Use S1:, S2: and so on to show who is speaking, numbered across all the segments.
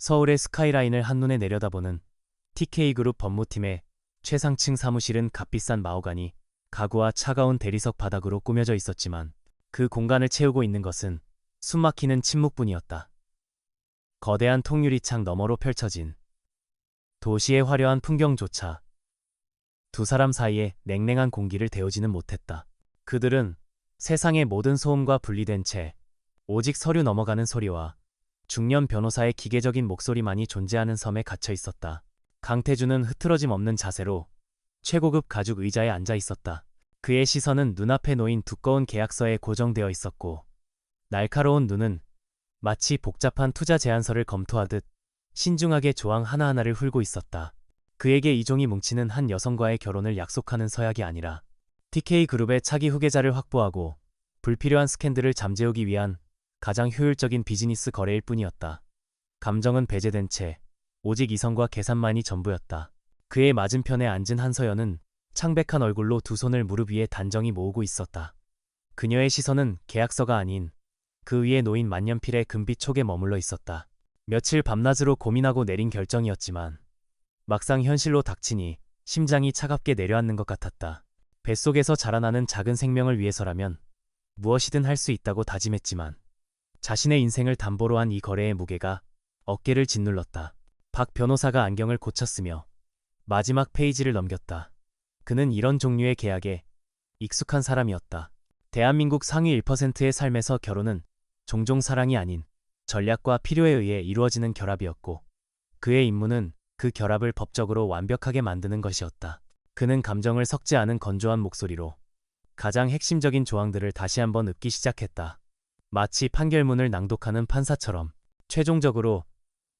S1: 서울의 스카이라인을 한눈에 내려다보는 TK그룹 법무팀의 최상층 사무실은 값비싼 마호가니 가구와 차가운 대리석 바닥으로 꾸며져 있었지만 그 공간을 채우고 있는 것은 숨막히는 침묵뿐이었다. 거대한 통유리창 너머로 펼쳐진 도시의 화려한 풍경조차 두 사람 사이에 냉랭한 공기를 데우지는 못했다. 그들은 세상의 모든 소음과 분리된 채 오직 서류 넘어가는 소리와 중년 변호사의 기계적인 목소리만이 존재하는 섬에 갇혀 있었다. 강태준은 흐트러짐 없는 자세로 최고급 가죽 의자에 앉아 있었다. 그의 시선은 눈앞에 놓인 두꺼운 계약서에 고정되어 있었고 날카로운 눈은 마치 복잡한 투자 제안서를 검토하듯 신중하게 조항 하나하나를 훑고 있었다. 그에게 이종이 뭉치는 한 여성과의 결혼을 약속하는 서약이 아니라 TK그룹의 차기 후계자를 확보하고 불필요한 스캔들을 잠재우기 위한 가장 효율적인 비즈니스 거래일 뿐이었다. 감정은 배제된 채 오직 이성과 계산만이 전부였다. 그의 맞은편에 앉은 한서연은 창백한 얼굴로 두 손을 무릎 위에 단정히 모으고 있었다. 그녀의 시선은 계약서가 아닌 그 위에 놓인 만년필의 금빛 촉에 머물러 있었다. 며칠 밤낮으로 고민하고 내린 결정이었지만 막상 현실로 닥치니 심장이 차갑게 내려앉는 것 같았다. 뱃속에서 자라나는 작은 생명을 위해서라면 무엇이든 할 수 있다고 다짐했지만 자신의 인생을 담보로 한 이 거래의 무게가 어깨를 짓눌렀다. 박 변호사가 안경을 고쳤으며 마지막 페이지를 넘겼다. 그는 이런 종류의 계약에 익숙한 사람이었다. 대한민국 상위 1%의 삶에서 결혼은 종종 사랑이 아닌 전략과 필요에 의해 이루어지는 결합이었고 그의 임무는 그 결합을 법적으로 완벽하게 만드는 것이었다. 그는 감정을 섞지 않은 건조한 목소리로 가장 핵심적인 조항들을 다시 한번 읊기 시작했다. 마치 판결문을 낭독하는 판사처럼 최종적으로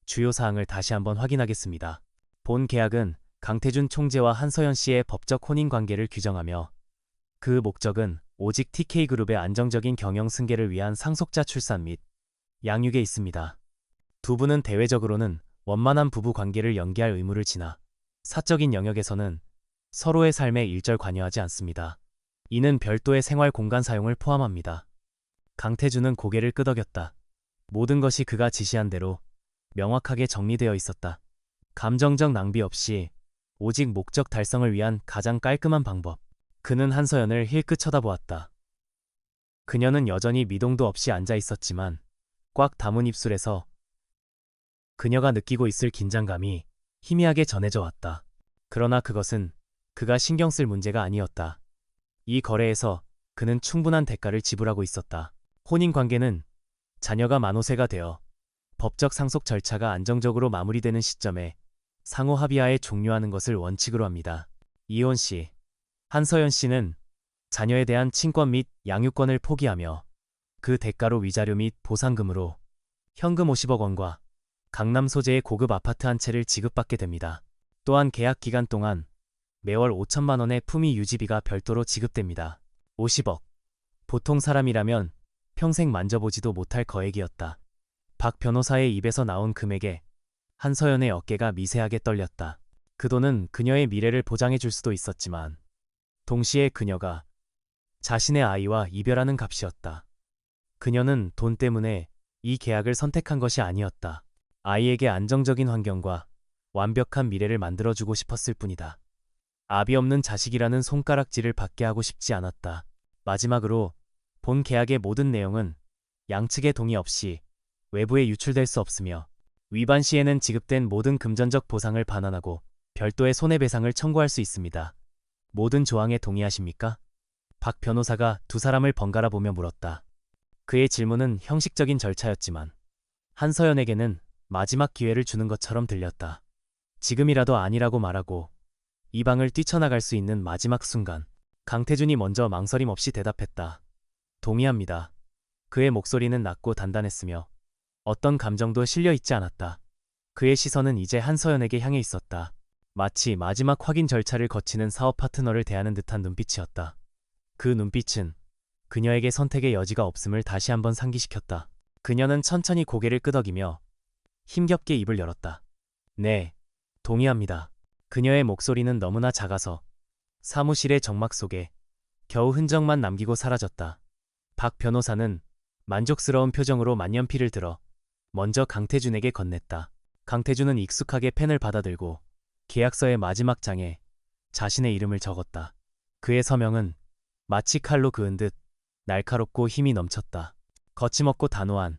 S1: 주요 사항을 다시 한번 확인하겠습니다. 본 계약은 강태준 총재와 한서연 씨의 법적 혼인관계를 규정하며 그 목적은 오직 TK그룹의 안정적인 경영 승계를 위한 상속자 출산 및 양육에 있습니다. 두 분은 대외적으로는 원만한 부부 관계를 연기할 의무를 지나 사적인 영역에서는 서로의 삶에 일절 관여하지 않습니다. 이는 별도의 생활 공간 사용을 포함합니다. 강태준은 고개를 끄덕였다. 모든 것이 그가 지시한 대로 명확하게 정리되어 있었다. 감정적 낭비 없이 오직 목적 달성을 위한 가장 깔끔한 방법. 그는 한서연을 힐끗 쳐다보았다. 그녀는 여전히 미동도 없이 앉아 있었지만 꽉 다문 입술에서 그녀가 느끼고 있을 긴장감이 희미하게 전해져 왔다. 그러나 그것은 그가 신경 쓸 문제가 아니었다. 이 거래에서 그는 충분한 대가를 지불하고 있었다. 혼인관계는 자녀가 만호세가 되어 법적 상속 절차가 안정적으로 마무리되는 시점에 상호 합의하에 종료하는 것을 원칙으로 합니다. 이혼 시 한서연 씨는 자녀에 대한 친권 및 양육권을 포기하며 그 대가로 위자료 및 보상금으로 현금 50억 원과 강남 소재의 고급 아파트 한 채를 지급받게 됩니다. 또한 계약 기간 동안 매월 5천만 원의 품위 유지비가 별도로 지급됩니다. 50억. 보통 사람이라면 평생 만져보지도 못할 거액이었다. 박 변호사의 입에서 나온 금액에 한서연의 어깨가 미세하게 떨렸다. 그 돈은 그녀의 미래를 보장해 줄 수도 있었지만 동시에 그녀가 자신의 아이와 이별하는 값이었다. 그녀는 돈 때문에 이 계약을 선택한 것이 아니었다. 아이에게 안정적인 환경과 완벽한 미래를 만들어주고 싶었을 뿐이다. 아비 없는 자식이라는 손가락질을 받게 하고 싶지 않았다. 마지막으로 본 계약의 모든 내용은 양측의 동의 없이 외부에 유출될 수 없으며 위반 시에는 지급된 모든 금전적 보상을 반환하고 별도의 손해배상을 청구할 수 있습니다. 모든 조항에 동의하십니까? 박 변호사가 두 사람을 번갈아 보며 물었다. 그의 질문은 형식적인 절차였지만 한서연에게는 마지막 기회를 주는 것처럼 들렸다. 지금이라도 아니라고 말하고 이 방을 뛰쳐나갈 수 있는 마지막 순간 강태준이 먼저 망설임 없이 대답했다. 동의합니다. 그의 목소리는 낮고 단단했으며 어떤 감정도 실려 있지 않았다. 그의 시선은 이제 한서연에게 향해 있었다. 마치 마지막 확인 절차를 거치는 사업 파트너를 대하는 듯한 눈빛이었다. 그 눈빛은 그녀에게 선택의 여지가 없음을 다시 한번 상기시켰다. 그녀는 천천히 고개를 끄덕이며 힘겹게 입을 열었다. 네, 동의합니다. 그녀의 목소리는 너무나 작아서 사무실의 정막 속에 겨우 흔적만 남기고 사라졌다. 박 변호사는 만족스러운 표정으로 만년필을 들어 먼저 강태준에게 건넸다. 강태준은 익숙하게 펜을 받아들고 계약서의 마지막 장에 자신의 이름을 적었다. 그의 서명은 마치 칼로 그은 듯 날카롭고 힘이 넘쳤다. 거침없고 단호한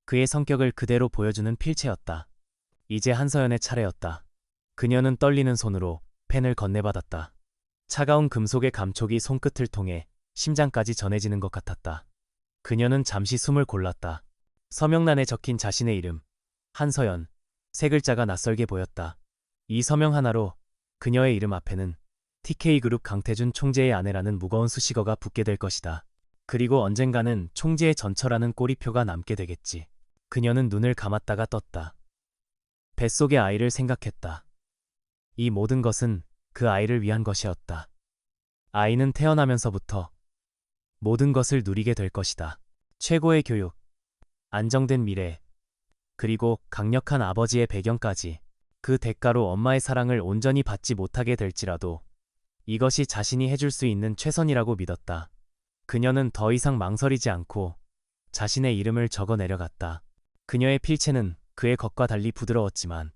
S1: 그의 성격을 그대로 보여주는 필체였다. 이제 한서연의 차례였다. 그녀는 떨리는 손으로 펜을 건네받았다. 차가운 금속의 감촉이 손끝을 통해 심장까지 전해지는 것 같았다. 그녀는 잠시 숨을 골랐다. 서명란에 적힌 자신의 이름, 한서연, 세 글자가 낯설게 보였다. 이 서명 하나로 그녀의 이름 앞에는 TK그룹 강태준 총재의 아내라는 무거운 수식어가 붙게 될 것이다. 그리고 언젠가는 총재의 전처라는 꼬리표가 남게 되겠지. 그녀는 눈을 감았다가 떴다. 뱃속의 아이를 생각했다. 이 모든 것은 그 아이를 위한 것이었다. 아이는 태어나면서부터 모든 것을 누리게 될 것이다. 최고의 교육, 안정된 미래, 그리고 강력한 아버지의 배경까지. 그 대가로 엄마의 사랑을 온전히 받지 못하게 될지라도 이것이 자신이 해줄 수 있는 최선이라고 믿었다. 그녀는 더 이상 망설이지 않고 자신의 이름을 적어 내려갔다. 그녀의 필체는 그의 것과 달리 부드러웠지만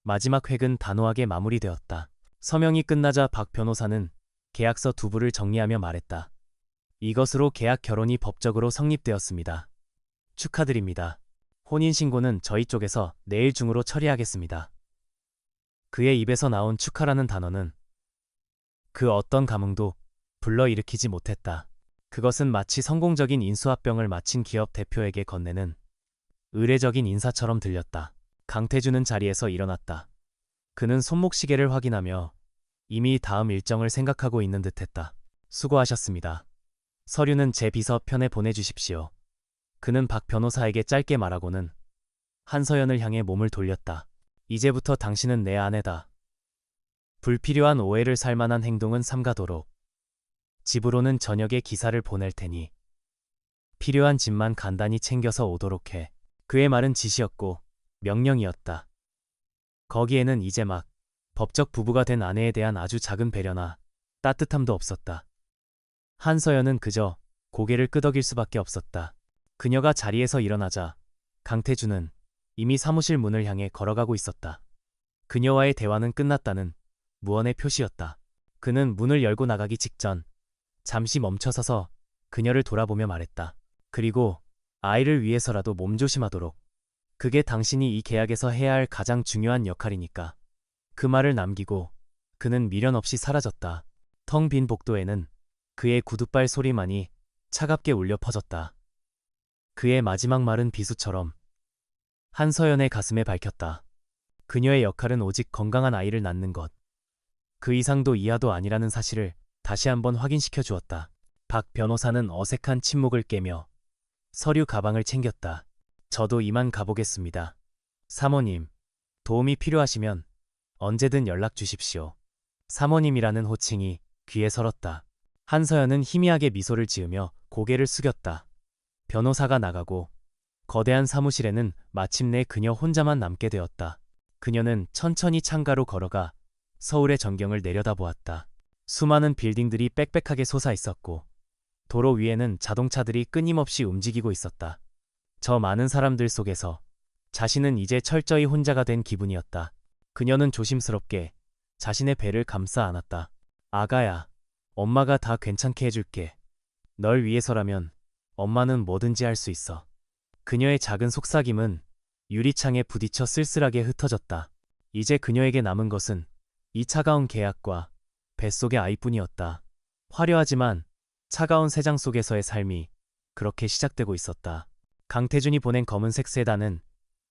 S1: 마지막 획은 단호하게 마무리되었다. 서명이 끝나자 박 변호사는 계약서 두 부를 정리하며 말했다. 이것으로 계약 결혼이 법적으로 성립되었습니다. 축하드립니다. 혼인신고는 저희 쪽에서 내일 중으로 처리하겠습니다. 그의 입에서 나온 축하라는 단어는 그 어떤 감흥도 불러일으키지 못했다. 그것은 마치 성공적인 인수합병을 마친 기업 대표에게 건네는 의례적인 인사처럼 들렸다. 강태준은 자리에서 일어났다. 그는 손목시계를 확인하며 이미 다음 일정을 생각하고 있는 듯했다. 수고하셨습니다. 서류는 제 비서 편에 보내주십시오. 그는 박 변호사에게 짧게 말하고는 한서연을 향해 몸을 돌렸다. 이제부터 당신은 내 아내다. 불필요한 오해를 살 만한 행동은 삼가도록. 집으로는 저녁에 기사를 보낼 테니 필요한 짐만 간단히 챙겨서 오도록 해. 그의 말은 지시였고 명령이었다. 거기에는 이제 막 법적 부부가 된 아내에 대한 아주 작은 배려나 따뜻함도 없었다. 한서연은 그저 고개를 끄덕일 수밖에 없었다. 그녀가 자리에서 일어나자 강태준은 이미 사무실 문을 향해 걸어가고 있었다. 그녀와의 대화는 끝났다는 무언의 표시였다. 그는 문을 열고 나가기 직전 잠시 멈춰서서 그녀를 돌아보며 말했다. 그리고 아이를 위해서라도 몸조심하도록. 그게 당신이 이 계약에서 해야 할 가장 중요한 역할이니까. 그 말을 남기고 그는 미련 없이 사라졌다. 텅 빈 복도에는 그의 구둣발 소리만이 차갑게 울려 퍼졌다. 그의 마지막 말은 비수처럼 한서연의 가슴에 밝혔다. 그녀의 역할은 오직 건강한 아이를 낳는 것. 그 이상도 이하도 아니라는 사실을 다시 한번 확인시켜 주었다. 박 변호사는 어색한 침묵을 깨며 서류 가방을 챙겼다. 저도 이만 가보겠습니다. 사모님, 도움이 필요하시면 언제든 연락 주십시오. 사모님이라는 호칭이 귀에 설었다. 한서연은 희미하게 미소를 지으며 고개를 숙였다. 변호사가 나가고 거대한 사무실에는 마침내 그녀 혼자만 남게 되었다. 그녀는 천천히 창가로 걸어가 서울의 전경을 내려다보았다. 수많은 빌딩들이 빽빽하게 솟아 있었고 도로 위에는 자동차들이 끊임없이 움직이고 있었다. 저 많은 사람들 속에서 자신은 이제 철저히 혼자가 된 기분이었다. 그녀는 조심스럽게 자신의 배를 감싸 안았다. 아가야, 엄마가 다 괜찮게 해줄게. 널 위해서라면 엄마는 뭐든지 할 수 있어. 그녀의 작은 속삭임은 유리창에 부딪혀 쓸쓸하게 흩어졌다. 이제 그녀에게 남은 것은 이 차가운 계약과 뱃속의 아이뿐이었다. 화려하지만 차가운 세상 속에서의 삶이 그렇게 시작되고 있었다. 강태준이 보낸 검은색 세단은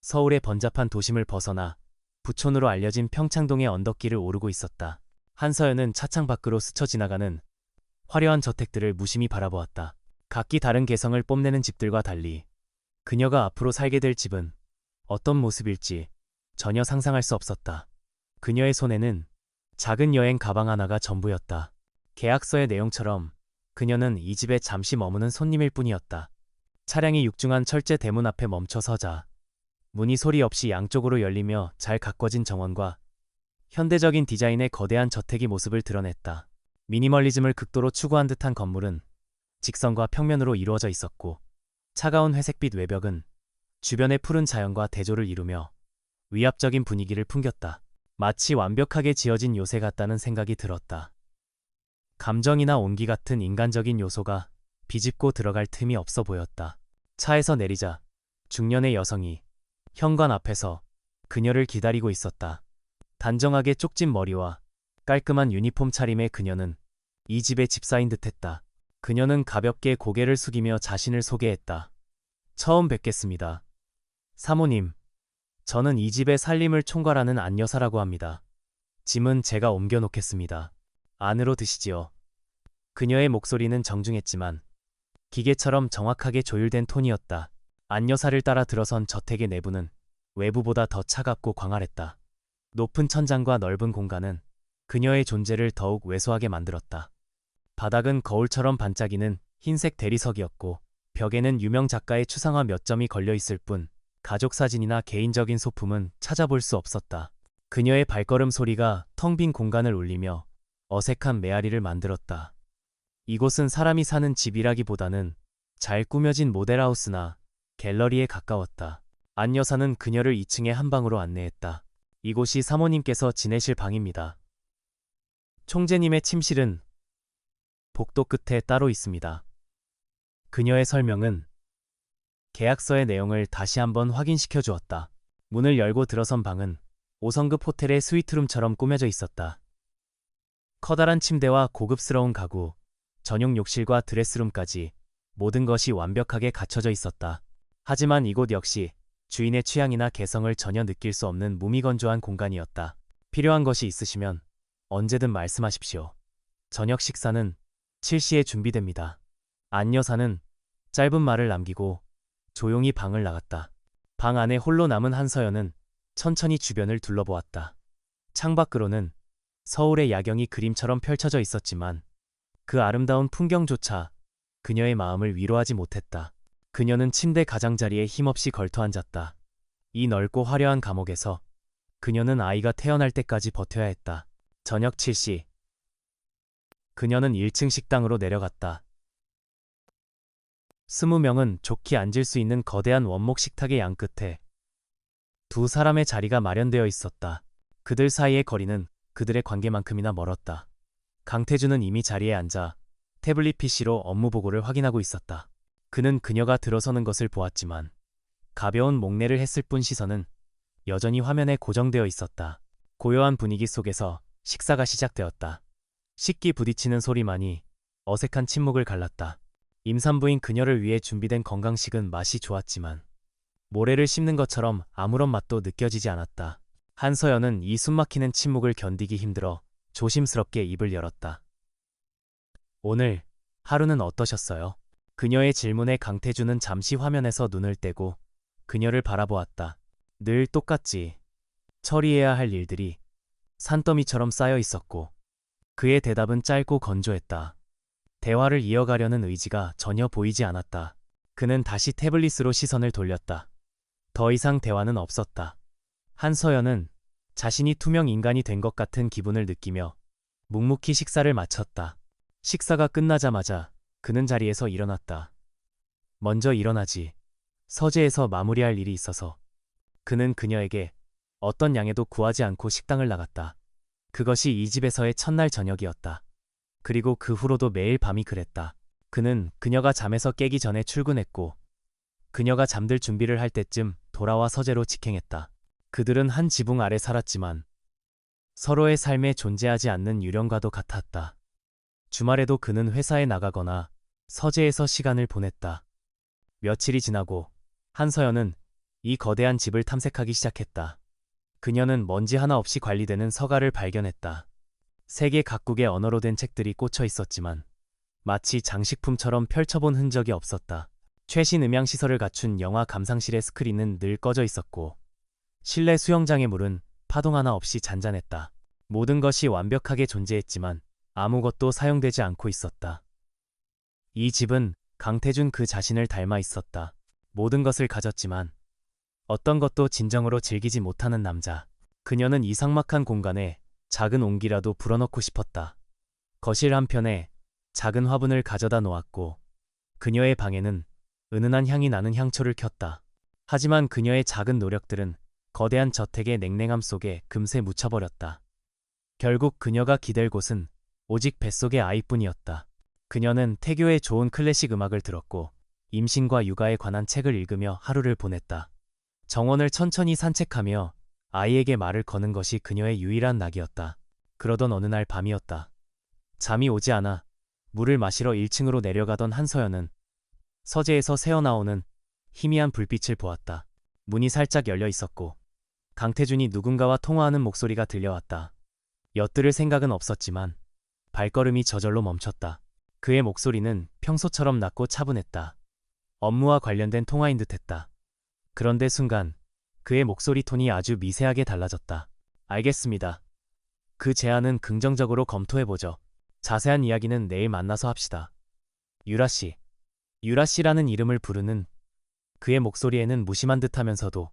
S1: 서울의 번잡한 도심을 벗어나 부촌으로 알려진 평창동의 언덕길을 오르고 있었다. 한서연은 차창 밖으로 스쳐 지나가는 화려한 저택들을 무심히 바라보았다. 각기 다른 개성을 뽐내는 집들과 달리 그녀가 앞으로 살게 될 집은 어떤 모습일지 전혀 상상할 수 없었다. 그녀의 손에는 작은 여행 가방 하나가 전부였다. 계약서의 내용처럼 그녀는 이 집에 잠시 머무는 손님일 뿐이었다. 차량이 육중한 철제 대문 앞에 멈춰 서자 문이 소리 없이 양쪽으로 열리며 잘 가꿔진 정원과 현대적인 디자인의 거대한 저택이 모습을 드러냈다. 미니멀리즘을 극도로 추구한 듯한 건물은 직선과 평면으로 이루어져 있었고 차가운 회색빛 외벽은 주변의 푸른 자연과 대조를 이루며 위압적인 분위기를 풍겼다. 마치 완벽하게 지어진 요새 같다는 생각이 들었다. 감정이나 온기 같은 인간적인 요소가 비집고 들어갈 틈이 없어 보였다. 차에서 내리자 중년의 여성이 현관 앞에서 그녀를 기다리고 있었다. 단정하게 쪽진 머리와 깔끔한 유니폼 차림의 그녀는 이 집의 집사인 듯했다. 그녀는 가볍게 고개를 숙이며 자신을 소개했다. 처음 뵙겠습니다. 사모님, 저는 이 집의 살림을 총괄하는 안여사라고 합니다. 짐은 제가 옮겨놓겠습니다. 안으로 드시지요. 그녀의 목소리는 정중했지만 기계처럼 정확하게 조율된 톤이었다. 안여사를 따라 들어선 저택의 내부는 외부보다 더 차갑고 광활했다. 높은 천장과 넓은 공간은 그녀의 존재를 더욱 왜소하게 만들었다. 바닥은 거울처럼 반짝이는 흰색 대리석이었고 벽에는 유명 작가의 추상화 몇 점이 걸려 있을 뿐 가족 사진이나 개인적인 소품은 찾아볼 수 없었다. 그녀의 발걸음 소리가 텅 빈 공간을 울리며 어색한 메아리를 만들었다. 이곳은 사람이 사는 집이라기보다는 잘 꾸며진 모델하우스나 갤러리에 가까웠다. 안 여사는 그녀를 2층의 한 방으로 안내했다. 이곳이 사모님께서 지내실 방입니다. 총재님의 침실은 복도 끝에 따로 있습니다. 그녀의 설명은 계약서의 내용을 다시 한번 확인시켜 주었다. 문을 열고 들어선 방은 5성급 호텔의 스위트룸처럼 꾸며져 있었다. 커다란 침대와 고급스러운 가구, 전용 욕실과 드레스룸까지 모든 것이 완벽하게 갖춰져 있었다. 하지만 이곳 역시 주인의 취향이나 개성을 전혀 느낄 수 없는 무미건조한 공간이었다. 필요한 것이 있으시면 언제든 말씀하십시오. 저녁 식사는 7시에 준비됩니다. 안 여사는 짧은 말을 남기고 조용히 방을 나갔다. 방 안에 홀로 남은 한서연은 천천히 주변을 둘러보았다. 창밖으로는 서울의 야경이 그림처럼 펼쳐져 있었지만 그 아름다운 풍경조차 그녀의 마음을 위로하지 못했다. 그녀는 침대 가장자리에 힘없이 걸터앉았다. 이 넓고 화려한 감옥에서 그녀는 아이가 태어날 때까지 버텨야 했다. 저녁 7시. 그녀는 1층 식당으로 내려갔다. 20명은 좋게 앉을 수 있는 거대한 원목 식탁의 양끝에 두 사람의 자리가 마련되어 있었다. 그들 사이의 거리는 그들의 관계만큼이나 멀었다. 강태준은 이미 자리에 앉아 태블릿 PC로 업무 보고를 확인하고 있었다. 그는 그녀가 들어서는 것을 보았지만 가벼운 목례를 했을 뿐 시선은 여전히 화면에 고정되어 있었다. 고요한 분위기 속에서 식사가 시작되었다. 식기 부딪히는 소리만이 어색한 침묵을 갈랐다. 임산부인 그녀를 위해 준비된 건강식은 맛이 좋았지만 모래를 씹는 것처럼 아무런 맛도 느껴지지 않았다. 한서연은 이 숨막히는 침묵을 견디기 힘들어 조심스럽게 입을 열었다. 오늘 하루는 어떠셨어요? 그녀의 질문에 강태준은 잠시 화면에서 눈을 떼고 그녀를 바라보았다. 늘 똑같지. 처리해야 할 일들이 산더미처럼 쌓여 있었고 그의 대답은 짧고 건조했다. 대화를 이어가려는 의지가 전혀 보이지 않았다. 그는 다시 태블릿으로 시선을 돌렸다. 더 이상 대화는 없었다. 한서연은 자신이 투명 인간이 된 것 같은 기분을 느끼며 묵묵히 식사를 마쳤다. 식사가 끝나자마자 그는 자리에서 일어났다. 먼저 일어나지. 서재에서 마무리할 일이 있어서. 그는 그녀에게 어떤 양해도 구하지 않고 식당을 나갔다. 그것이 이 집에서의 첫날 저녁이었다. 그리고 그 후로도 매일 밤이 그랬다. 그는 그녀가 잠에서 깨기 전에 출근했고 그녀가 잠들 준비를 할 때쯤 돌아와 서재로 직행했다. 그들은 한 지붕 아래 살았지만 서로의 삶에 존재하지 않는 유령과도 같았다. 주말에도 그는 회사에 나가거나 서재에서 시간을 보냈다. 며칠이 지나고 한서연은 이 거대한 집을 탐색하기 시작했다. 그녀는 먼지 하나 없이 관리되는 서가를 발견했다. 세계 각국의 언어로 된 책들이 꽂혀 있었지만 마치 장식품처럼 펼쳐본 흔적이 없었다. 최신 음향시설을 갖춘 영화 감상실의 스크린은 늘 꺼져 있었고 실내 수영장의 물은 파동 하나 없이 잔잔했다. 모든 것이 완벽하게 존재했지만 아무것도 사용되지 않고 있었다. 이 집은 강태준 그 자신을 닮아 있었다. 모든 것을 가졌지만 어떤 것도 진정으로 즐기지 못하는 남자. 그녀는 이 삭막한 공간에 작은 온기라도 불어넣고 싶었다. 거실 한편에 작은 화분을 가져다 놓았고 그녀의 방에는 은은한 향이 나는 향초를 켰다. 하지만 그녀의 작은 노력들은 거대한 저택의 냉랭함 속에 금세 묻혀버렸다. 결국 그녀가 기댈 곳은 오직 뱃속의 아이뿐이었다. 그녀는 태교의 좋은 클래식 음악을 들었고 임신과 육아에 관한 책을 읽으며 하루를 보냈다. 정원을 천천히 산책하며 아이에게 말을 거는 것이 그녀의 유일한 낙이었다. 그러던 어느 날 밤이었다. 잠이 오지 않아 물을 마시러 1층으로 내려가던 한서연은 서재에서 새어나오는 희미한 불빛을 보았다. 문이 살짝 열려 있었고 강태준이 누군가와 통화하는 목소리가 들려왔다. 엿들을 생각은 없었지만 발걸음이 저절로 멈췄다. 그의 목소리는 평소처럼 낮고 차분했다. 업무와 관련된 통화인 듯했다. 그런데 순간 그의 목소리 톤이 아주 미세하게 달라졌다. 알겠습니다. 그 제안은 긍정적으로 검토해보죠. 자세한 이야기는 내일 만나서 합시다. 유라씨. 유라씨라는 이름을 부르는 그의 목소리에는 무심한 듯하면서도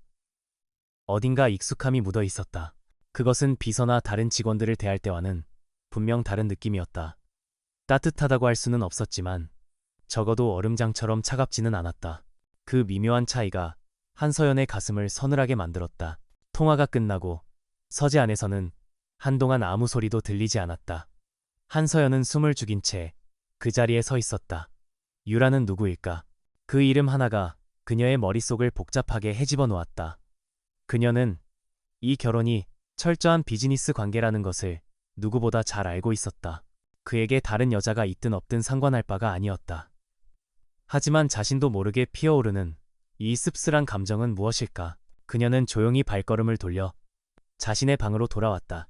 S1: 어딘가 익숙함이 묻어 있었다. 그것은 비서나 다른 직원들을 대할 때와는 분명 다른 느낌이었다. 따뜻하다고 할 수는 없었지만 적어도 얼음장처럼 차갑지는 않았다. 그 미묘한 차이가 한서연의 가슴을 서늘하게 만들었다. 통화가 끝나고 서재 안에서는 한동안 아무 소리도 들리지 않았다. 한서연은 숨을 죽인 채 그 자리에 서 있었다. 유라는 누구일까? 그 이름 하나가 그녀의 머릿속을 복잡하게 헤집어 놓았다. 그녀는 이 결혼이 철저한 비즈니스 관계라는 것을 누구보다 잘 알고 있었다. 그에게 다른 여자가 있든 없든 상관할 바가 아니었다. 하지만 자신도 모르게 피어오르는 이 씁쓸한 감정은 무엇일까? 그녀는 조용히 발걸음을 돌려 자신의 방으로 돌아왔다.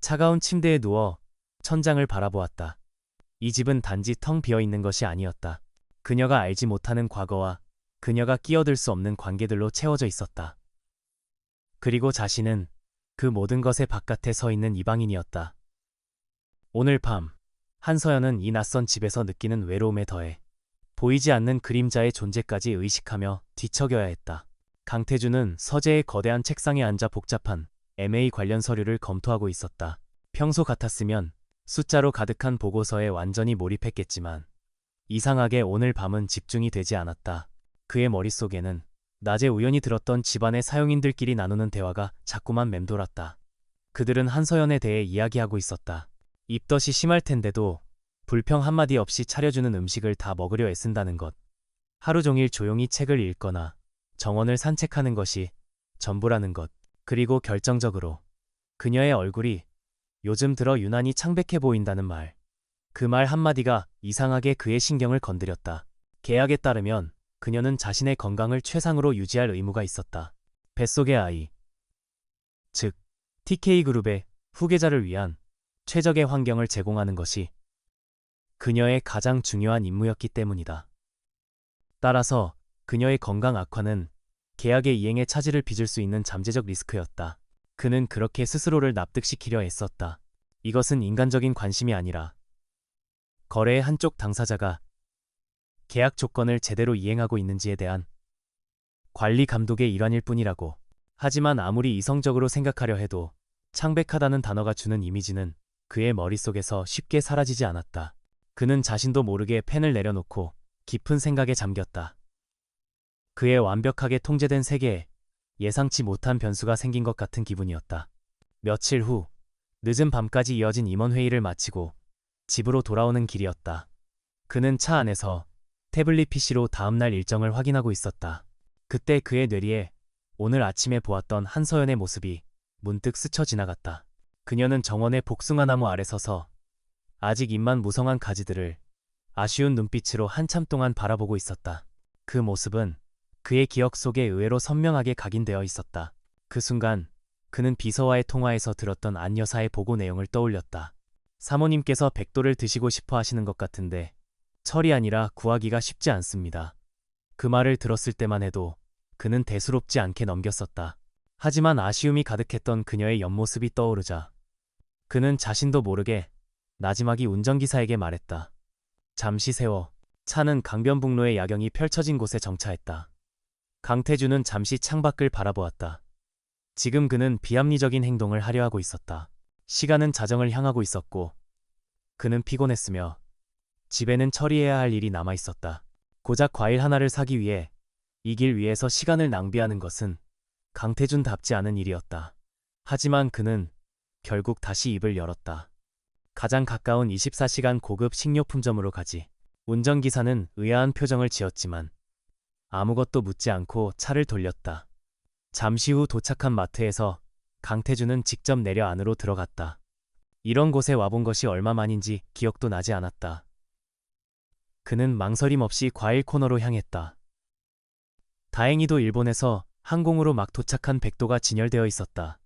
S1: 차가운 침대에 누워 천장을 바라보았다. 이 집은 단지 텅 비어있는 것이 아니었다. 그녀가 알지 못하는 과거와 그녀가 끼어들 수 없는 관계들로 채워져 있었다. 그리고 자신은 그 모든 것의 바깥에 서 있는 이방인이었다. 오늘 밤 한서연은 이 낯선 집에서 느끼는 외로움에 더해 보이지 않는 그림자의 존재까지 의식하며 뒤척여야 했다. 강태준은 서재의 거대한 책상에 앉아 복잡한 M&A 관련 서류를 검토하고 있었다. 평소 같았으면 숫자로 가득한 보고서에 완전히 몰입했겠지만 이상하게 오늘 밤은 집중이 되지 않았다. 그의 머릿속에는 낮에 우연히 들었던 집안의 사용인들끼리 나누는 대화가 자꾸만 맴돌았다. 그들은 한서연에 대해 이야기하고 있었다. 입덧이 심할 텐데도 불평 한마디 없이 차려주는 음식을 다 먹으려 애쓴다는 것. 하루 종일 조용히 책을 읽거나 정원을 산책하는 것이 전부라는 것. 그리고 결정적으로 그녀의 얼굴이 요즘 들어 유난히 창백해 보인다는 말. 그 말 한마디가 이상하게 그의 신경을 건드렸다. 계약에 따르면 그녀는 자신의 건강을 최상으로 유지할 의무가 있었다. 뱃속의 아이, 즉 TK그룹의 후계자를 위한 최적의 환경을 제공하는 것이 그녀의 가장 중요한 임무였기 때문이다. 따라서 그녀의 건강 악화는 계약의 이행에 차질을 빚을 수 있는 잠재적 리스크였다. 그는 그렇게 스스로를 납득시키려 애썼다. 이것은 인간적인 관심이 아니라 거래의 한쪽 당사자가 계약 조건을 제대로 이행하고 있는지에 대한 관리 감독의 일환일 뿐이라고. 하지만 아무리 이성적으로 생각하려 해도 창백하다는 단어가 주는 이미지는 그의 머릿속에서 쉽게 사라지지 않았다. 그는 자신도 모르게 펜을 내려놓고 깊은 생각에 잠겼다. 그의 완벽하게 통제된 세계에 예상치 못한 변수가 생긴 것 같은 기분이었다. 며칠 후 늦은 밤까지 이어진 임원회의를 마치고 집으로 돌아오는 길이었다. 그는 차 안에서 태블릿 PC로 다음날 일정을 확인하고 있었다. 그때 그의 뇌리에 오늘 아침에 보았던 한서연의 모습이 문득 스쳐 지나갔다. 그녀는 정원의 복숭아나무 아래 서서 아직 잎만 무성한 가지들을 아쉬운 눈빛으로 한참 동안 바라보고 있었다. 그 모습은 그의 기억 속에 의외로 선명하게 각인되어 있었다. 그 순간 그는 비서와의 통화에서 들었던 안 여사의 보고 내용을 떠올렸다. 사모님께서 백도를 드시고 싶어 하시는 것 같은데 철이 아니라 구하기가 쉽지 않습니다. 그 말을 들었을 때만 해도 그는 대수롭지 않게 넘겼었다. 하지만 아쉬움이 가득했던 그녀의 옆모습이 떠오르자 그는 자신도 모르게 나지막이 운전기사에게 말했다. 잠시 세워. 차는 강변북로의 야경이 펼쳐진 곳에 정차했다. 강태준은 잠시 창밖을 바라보았다. 지금 그는 비합리적인 행동을 하려 하고 있었다. 시간은 자정을 향하고 있었고 그는 피곤했으며 집에는 처리해야 할 일이 남아 있었다. 고작 과일 하나를 사기 위해 이 길 위에서 시간을 낭비하는 것은 강태준답지 않은 일이었다. 하지만 그는 결국 다시 입을 열었다. 가장 가까운 24시간 고급 식료품점으로 가지. 운전기사는 의아한 표정을 지었지만 아무것도 묻지 않고 차를 돌렸다. 잠시 후 도착한 마트에서 강태준은 직접 내려 안으로 들어갔다. 이런 곳에 와본 것이 얼마만인지 기억도 나지 않았다. 그는 망설임 없이 과일 코너로 향했다. 다행히도 일본에서 항공으로 막 도착한 백도가 진열되어 있었다.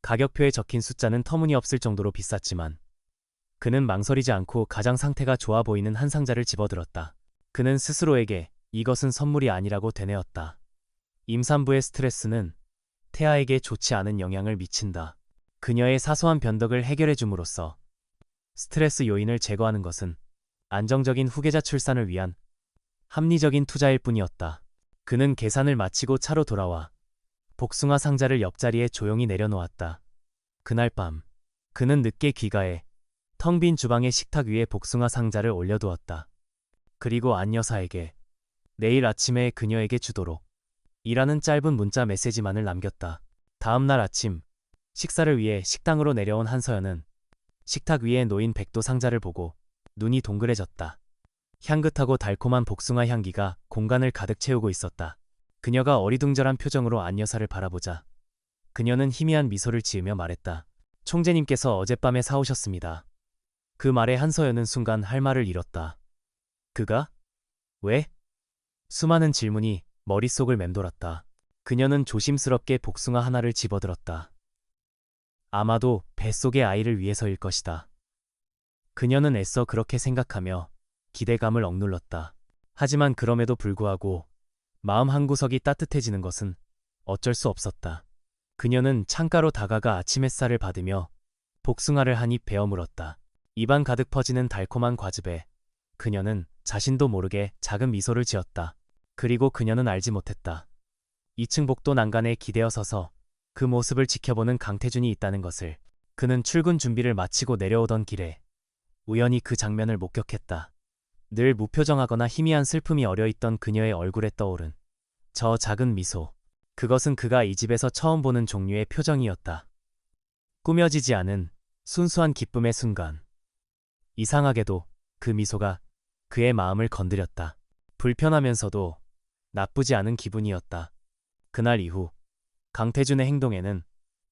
S1: 가격표에 적힌 숫자는 터무니없을 정도로 비쌌지만 그는 망설이지 않고 가장 상태가 좋아 보이는 한 상자를 집어들었다. 그는 스스로에게 이것은 선물이 아니라고 되뇌었다. 임산부의 스트레스는 태아에게 좋지 않은 영향을 미친다. 그녀의 사소한 변덕을 해결해 줌으로써 스트레스 요인을 제거하는 것은 안정적인 후계자 출산을 위한 합리적인 투자일 뿐이었다. 그는 계산을 마치고 차로 돌아와 복숭아 상자를 옆자리에 조용히 내려놓았다. 그날 밤 그는 늦게 귀가해 텅 빈 주방의 식탁 위에 복숭아 상자를 올려두었다. 그리고 안 여사에게 내일 아침에 그녀에게 주도록 이라는 짧은 문자 메시지만을 남겼다. 다음 날 아침 식사를 위해 식당으로 내려온 한서연은 식탁 위에 놓인 백도 상자를 보고 눈이 동그래졌다. 향긋하고 달콤한 복숭아 향기가 공간을 가득 채우고 있었다. 그녀가 어리둥절한 표정으로 안 여사를 바라보자 그녀는 희미한 미소를 지으며 말했다. 총재님께서 어젯밤에 사오셨습니다. 그 말에 한서연은 순간 할 말을 잃었다. 그가? 왜? 수많은 질문이 머릿속을 맴돌았다. 그녀는 조심스럽게 복숭아 하나를 집어들었다. 아마도 뱃속의 아이를 위해서일 것이다. 그녀는 애써 그렇게 생각하며 기대감을 억눌렀다. 하지만 그럼에도 불구하고 마음 한구석이 따뜻해지는 것은 어쩔 수 없었다. 그녀는 창가로 다가가 아침 햇살을 받으며 복숭아를 한 입 베어 물었다. 입안 가득 퍼지는 달콤한 과즙에 그녀는 자신도 모르게 작은 미소를 지었다. 그리고 그녀는 알지 못했다. 2층 복도 난간에 기대어 서서 그 모습을 지켜보는 강태준이 있다는 것을. 그는 출근 준비를 마치고 내려오던 길에 우연히 그 장면을 목격했다. 늘 무표정하거나 희미한 슬픔이 어려있던 그녀의 얼굴에 떠오른 저 작은 미소. 그것은 그가 이 집에서 처음 보는 종류의 표정이었다. 꾸며지지 않은 순수한 기쁨의 순간. 이상하게도 그 미소가 그의 마음을 건드렸다. 불편하면서도 나쁘지 않은 기분이었다. 그날 이후 강태준의 행동에는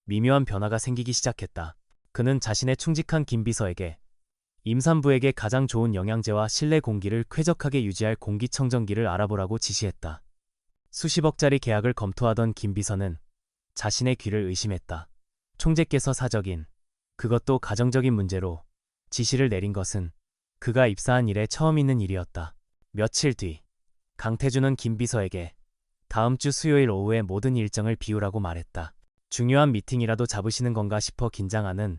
S1: 미묘한 변화가 생기기 시작했다. 그는 자신의 충직한 김비서에게 임산부에게 가장 좋은 영양제와 실내 공기를 쾌적하게 유지할 공기청정기를 알아보라고 지시했다. 수십억짜리 계약을 검토하던 김비서는 자신의 귀를 의심했다. 총재께서 사적인, 그것도 가정적인 문제로 지시를 내린 것은 그가 입사한 이래 처음 있는 일이었다. 며칠 뒤 강태준은 김비서에게 다음 주 수요일 오후에 모든 일정을 비우라고 말했다. 중요한 미팅이라도 잡으시는 건가 싶어 긴장하는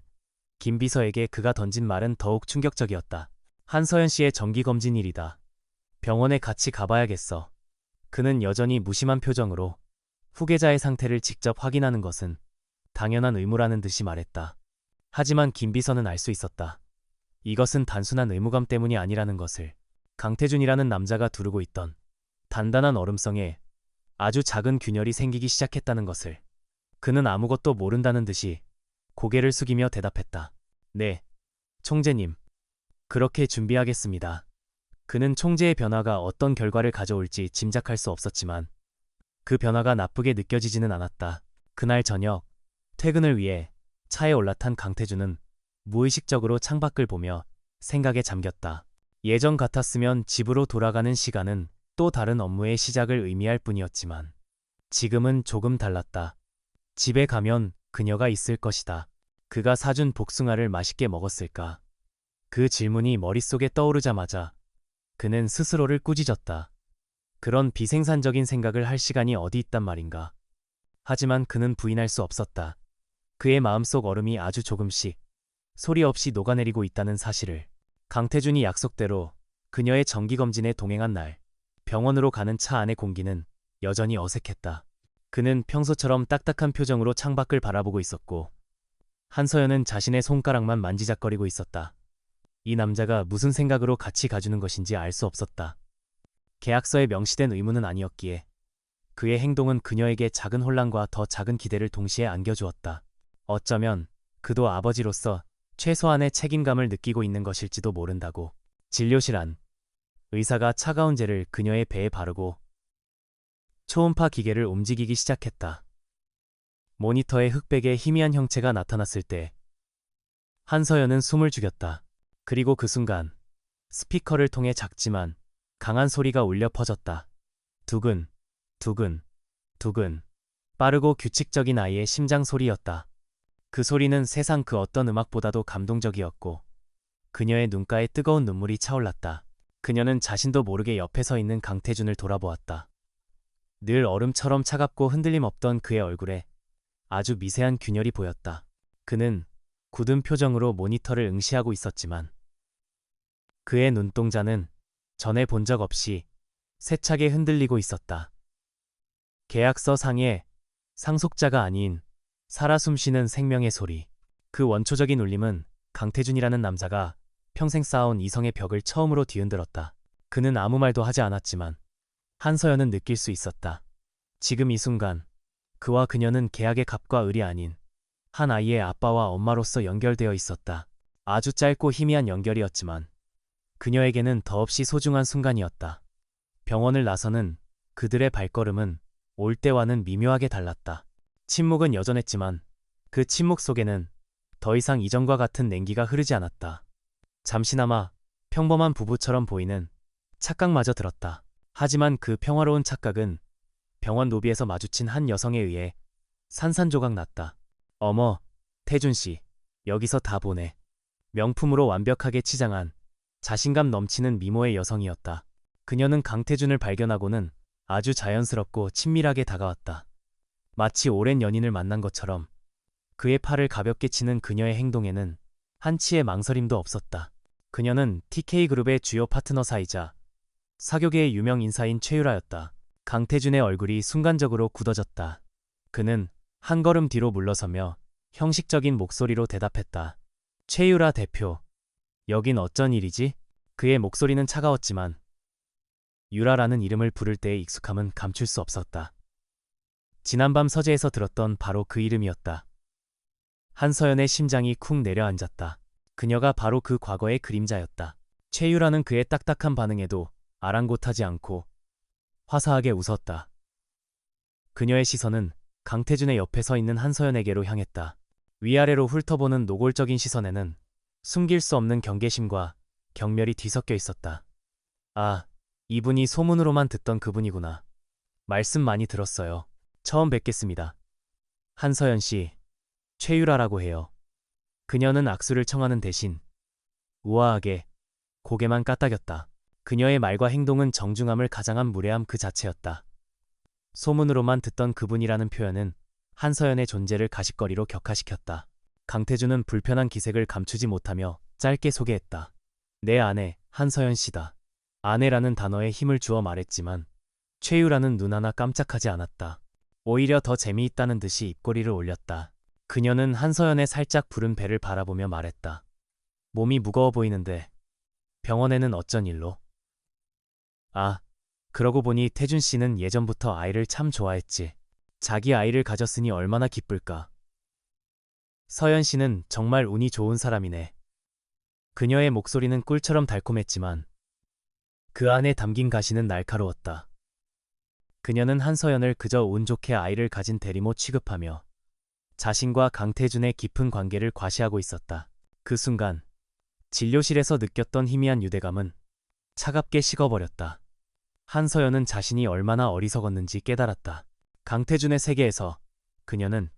S1: 김비서에게 그가 던진 말은 더욱 충격적이었다. 한서연 씨의 정기검진일이다. 병원에 같이 가봐야겠어. 그는 여전히 무심한 표정으로 후계자의 상태를 직접 확인하는 것은 당연한 의무라는 듯이 말했다. 하지만 김비서는 알 수 있었다. 이것은 단순한 의무감 때문이 아니라는 것을. 강태준이라는 남자가 두르고 있던 단단한 얼음성에 아주 작은 균열이 생기기 시작했다는 것을. 그는 아무것도 모른다는 듯이 고개를 숙이며 대답했다. 네, 총재님. 그렇게 준비하겠습니다. 그는 총재의 변화가 어떤 결과를 가져올지 짐작할 수 없었지만 그 변화가 나쁘게 느껴지지는 않았다. 그날 저녁 퇴근을 위해 차에 올라탄 강태준은 무의식적으로 창밖을 보며 생각에 잠겼다. 예전 같았으면 집으로 돌아가는 시간은 또 다른 업무의 시작을 의미할 뿐이었지만 지금은 조금 달랐다. 집에 가면 그녀가 있을 것이다. 그가 사준 복숭아를 맛있게 먹었을까? 그 질문이 머릿속에 떠오르자마자 그는 스스로를 꾸짖었다. 그런 비생산적인 생각을 할 시간이 어디 있단 말인가. 하지만 그는 부인할 수 없었다. 그의 마음속 얼음이 아주 조금씩 소리 없이 녹아내리고 있다는 사실을. 강태준이 약속대로 그녀의 정기검진에 동행한 날 병원으로 가는 차 안의 공기는 여전히 어색했다. 그는 평소처럼 딱딱한 표정으로 창밖을 바라보고 있었고 한서연은 자신의 손가락만 만지작거리고 있었다. 이 남자가 무슨 생각으로 같이 가주는 것인지 알 수 없었다. 계약서에 명시된 의무는 아니었기에 그의 행동은 그녀에게 작은 혼란과 더 작은 기대를 동시에 안겨주었다. 어쩌면 그도 아버지로서 최소한의 책임감을 느끼고 있는 것일지도 모른다고. 진료실 안. 의사가 차가운 젤을 그녀의 배에 바르고 초음파 기계를 움직이기 시작했다. 모니터에 흑백의 희미한 형체가 나타났을 때 한서연은 숨을 죽였다. 그리고 그 순간 스피커를 통해 작지만 강한 소리가 울려 퍼졌다. 두근, 두근, 두근. 빠르고 규칙적인 아이의 심장 소리였다. 그 소리는 세상 그 어떤 음악보다도 감동적이었고 그녀의 눈가에 뜨거운 눈물이 차올랐다. 그녀는 자신도 모르게 옆에 서 있는 강태준을 돌아보았다. 늘 얼음처럼 차갑고 흔들림 없던 그의 얼굴에 아주 미세한 균열이 보였다. 그는 굳은 표정으로 모니터를 응시하고 있었지만 그의 눈동자는 전에 본 적 없이 세차게 흔들리고 있었다. 계약서 상에 상속자가 아닌 살아 숨쉬는 생명의 소리. 그 원초적인 울림은 강태준이라는 남자가 평생 쌓아온 이성의 벽을 처음으로 뒤흔들었다. 그는 아무 말도 하지 않았지만 한서연은 느낄 수 있었다. 지금 이 순간 그와 그녀는 계약의 갑과 을이 아닌 한 아이의 아빠와 엄마로서 연결되어 있었다. 아주 짧고 희미한 연결이었지만 그녀에게는 더없이 소중한 순간이었다. 병원을 나서는 그들의 발걸음은 올 때와는 미묘하게 달랐다. 침묵은 여전했지만 그 침묵 속에는 더 이상 이전과 같은 냉기가 흐르지 않았다. 잠시나마 평범한 부부처럼 보이는 착각마저 들었다. 하지만 그 평화로운 착각은 병원 로비에서 마주친 한 여성에 의해 산산조각 났다. 어머, 태준씨, 여기서 다 보네. 명품으로 완벽하게 치장한 자신감 넘치는 미모의 여성이었다. 그녀는 강태준을 발견하고는 아주 자연스럽고 친밀하게 다가왔다. 마치 오랜 연인을 만난 것처럼 그의 팔을 가볍게 치는 그녀의 행동에는 한치의 망설임도 없었다. 그녀는 TK그룹의 주요 파트너사이자 사교계의 유명 인사인 최유라였다. 강태준의 얼굴이 순간적으로 굳어졌다. 그는 한 걸음 뒤로 물러서며 형식적인 목소리로 대답했다. 최유라 대표, 여긴 어쩐 일이지? 그의 목소리는 차가웠지만 유라라는 이름을 부를 때의 익숙함은 감출 수 없었다. 지난밤 서재에서 들었던 바로 그 이름이었다. 한서연의 심장이 쿵 내려앉았다. 그녀가 바로 그 과거의 그림자였다. 최유라는 그의 딱딱한 반응에도 아랑곳하지 않고 화사하게 웃었다. 그녀의 시선은 강태준의 옆에 서 있는 한서연에게로 향했다. 위아래로 훑어보는 노골적인 시선에는 숨길 수 없는 경계심과 경멸이 뒤섞여 있었다. 아, 이분이 소문으로만 듣던 그분이구나. 말씀 많이 들었어요. 처음 뵙겠습니다. 한서연 씨, 최유라라고 해요. 그녀는 악수를 청하는 대신 우아하게 고개만 까딱였다. 그녀의 말과 행동은 정중함을 가장한 무례함 그 자체였다. 소문으로만 듣던 그분이라는 표현은 한서연의 존재를 가십거리로 격화시켰다. 강태준은 불편한 기색을 감추지 못하며 짧게 소개했다. 내 아내, 한서연 씨다. 아내라는 단어에 힘을 주어 말했지만 최유라는 눈 하나 깜짝하지 않았다. 오히려 더 재미있다는 듯이 입꼬리를 올렸다. 그녀는 한서연의 살짝 부른 배를 바라보며 말했다. 몸이 무거워 보이는데 병원에는 어쩐 일로? 아, 그러고 보니 태준 씨는 예전부터 아이를 참 좋아했지. 자기 아이를 가졌으니 얼마나 기쁠까. 서연 씨는 정말 운이 좋은 사람이네. 그녀의 목소리는 꿀처럼 달콤했지만 그 안에 담긴 가시는 날카로웠다. 그녀는 한서연을 그저 운 좋게 아이를 가진 대리모 취급하며 자신과 강태준의 깊은 관계를 과시하고 있었다. 그 순간 진료실에서 느꼈던 희미한 유대감은 차갑게 식어버렸다. 한서연은 자신이 얼마나 어리석었는지 깨달았다. 강태준의 세계에서 그녀는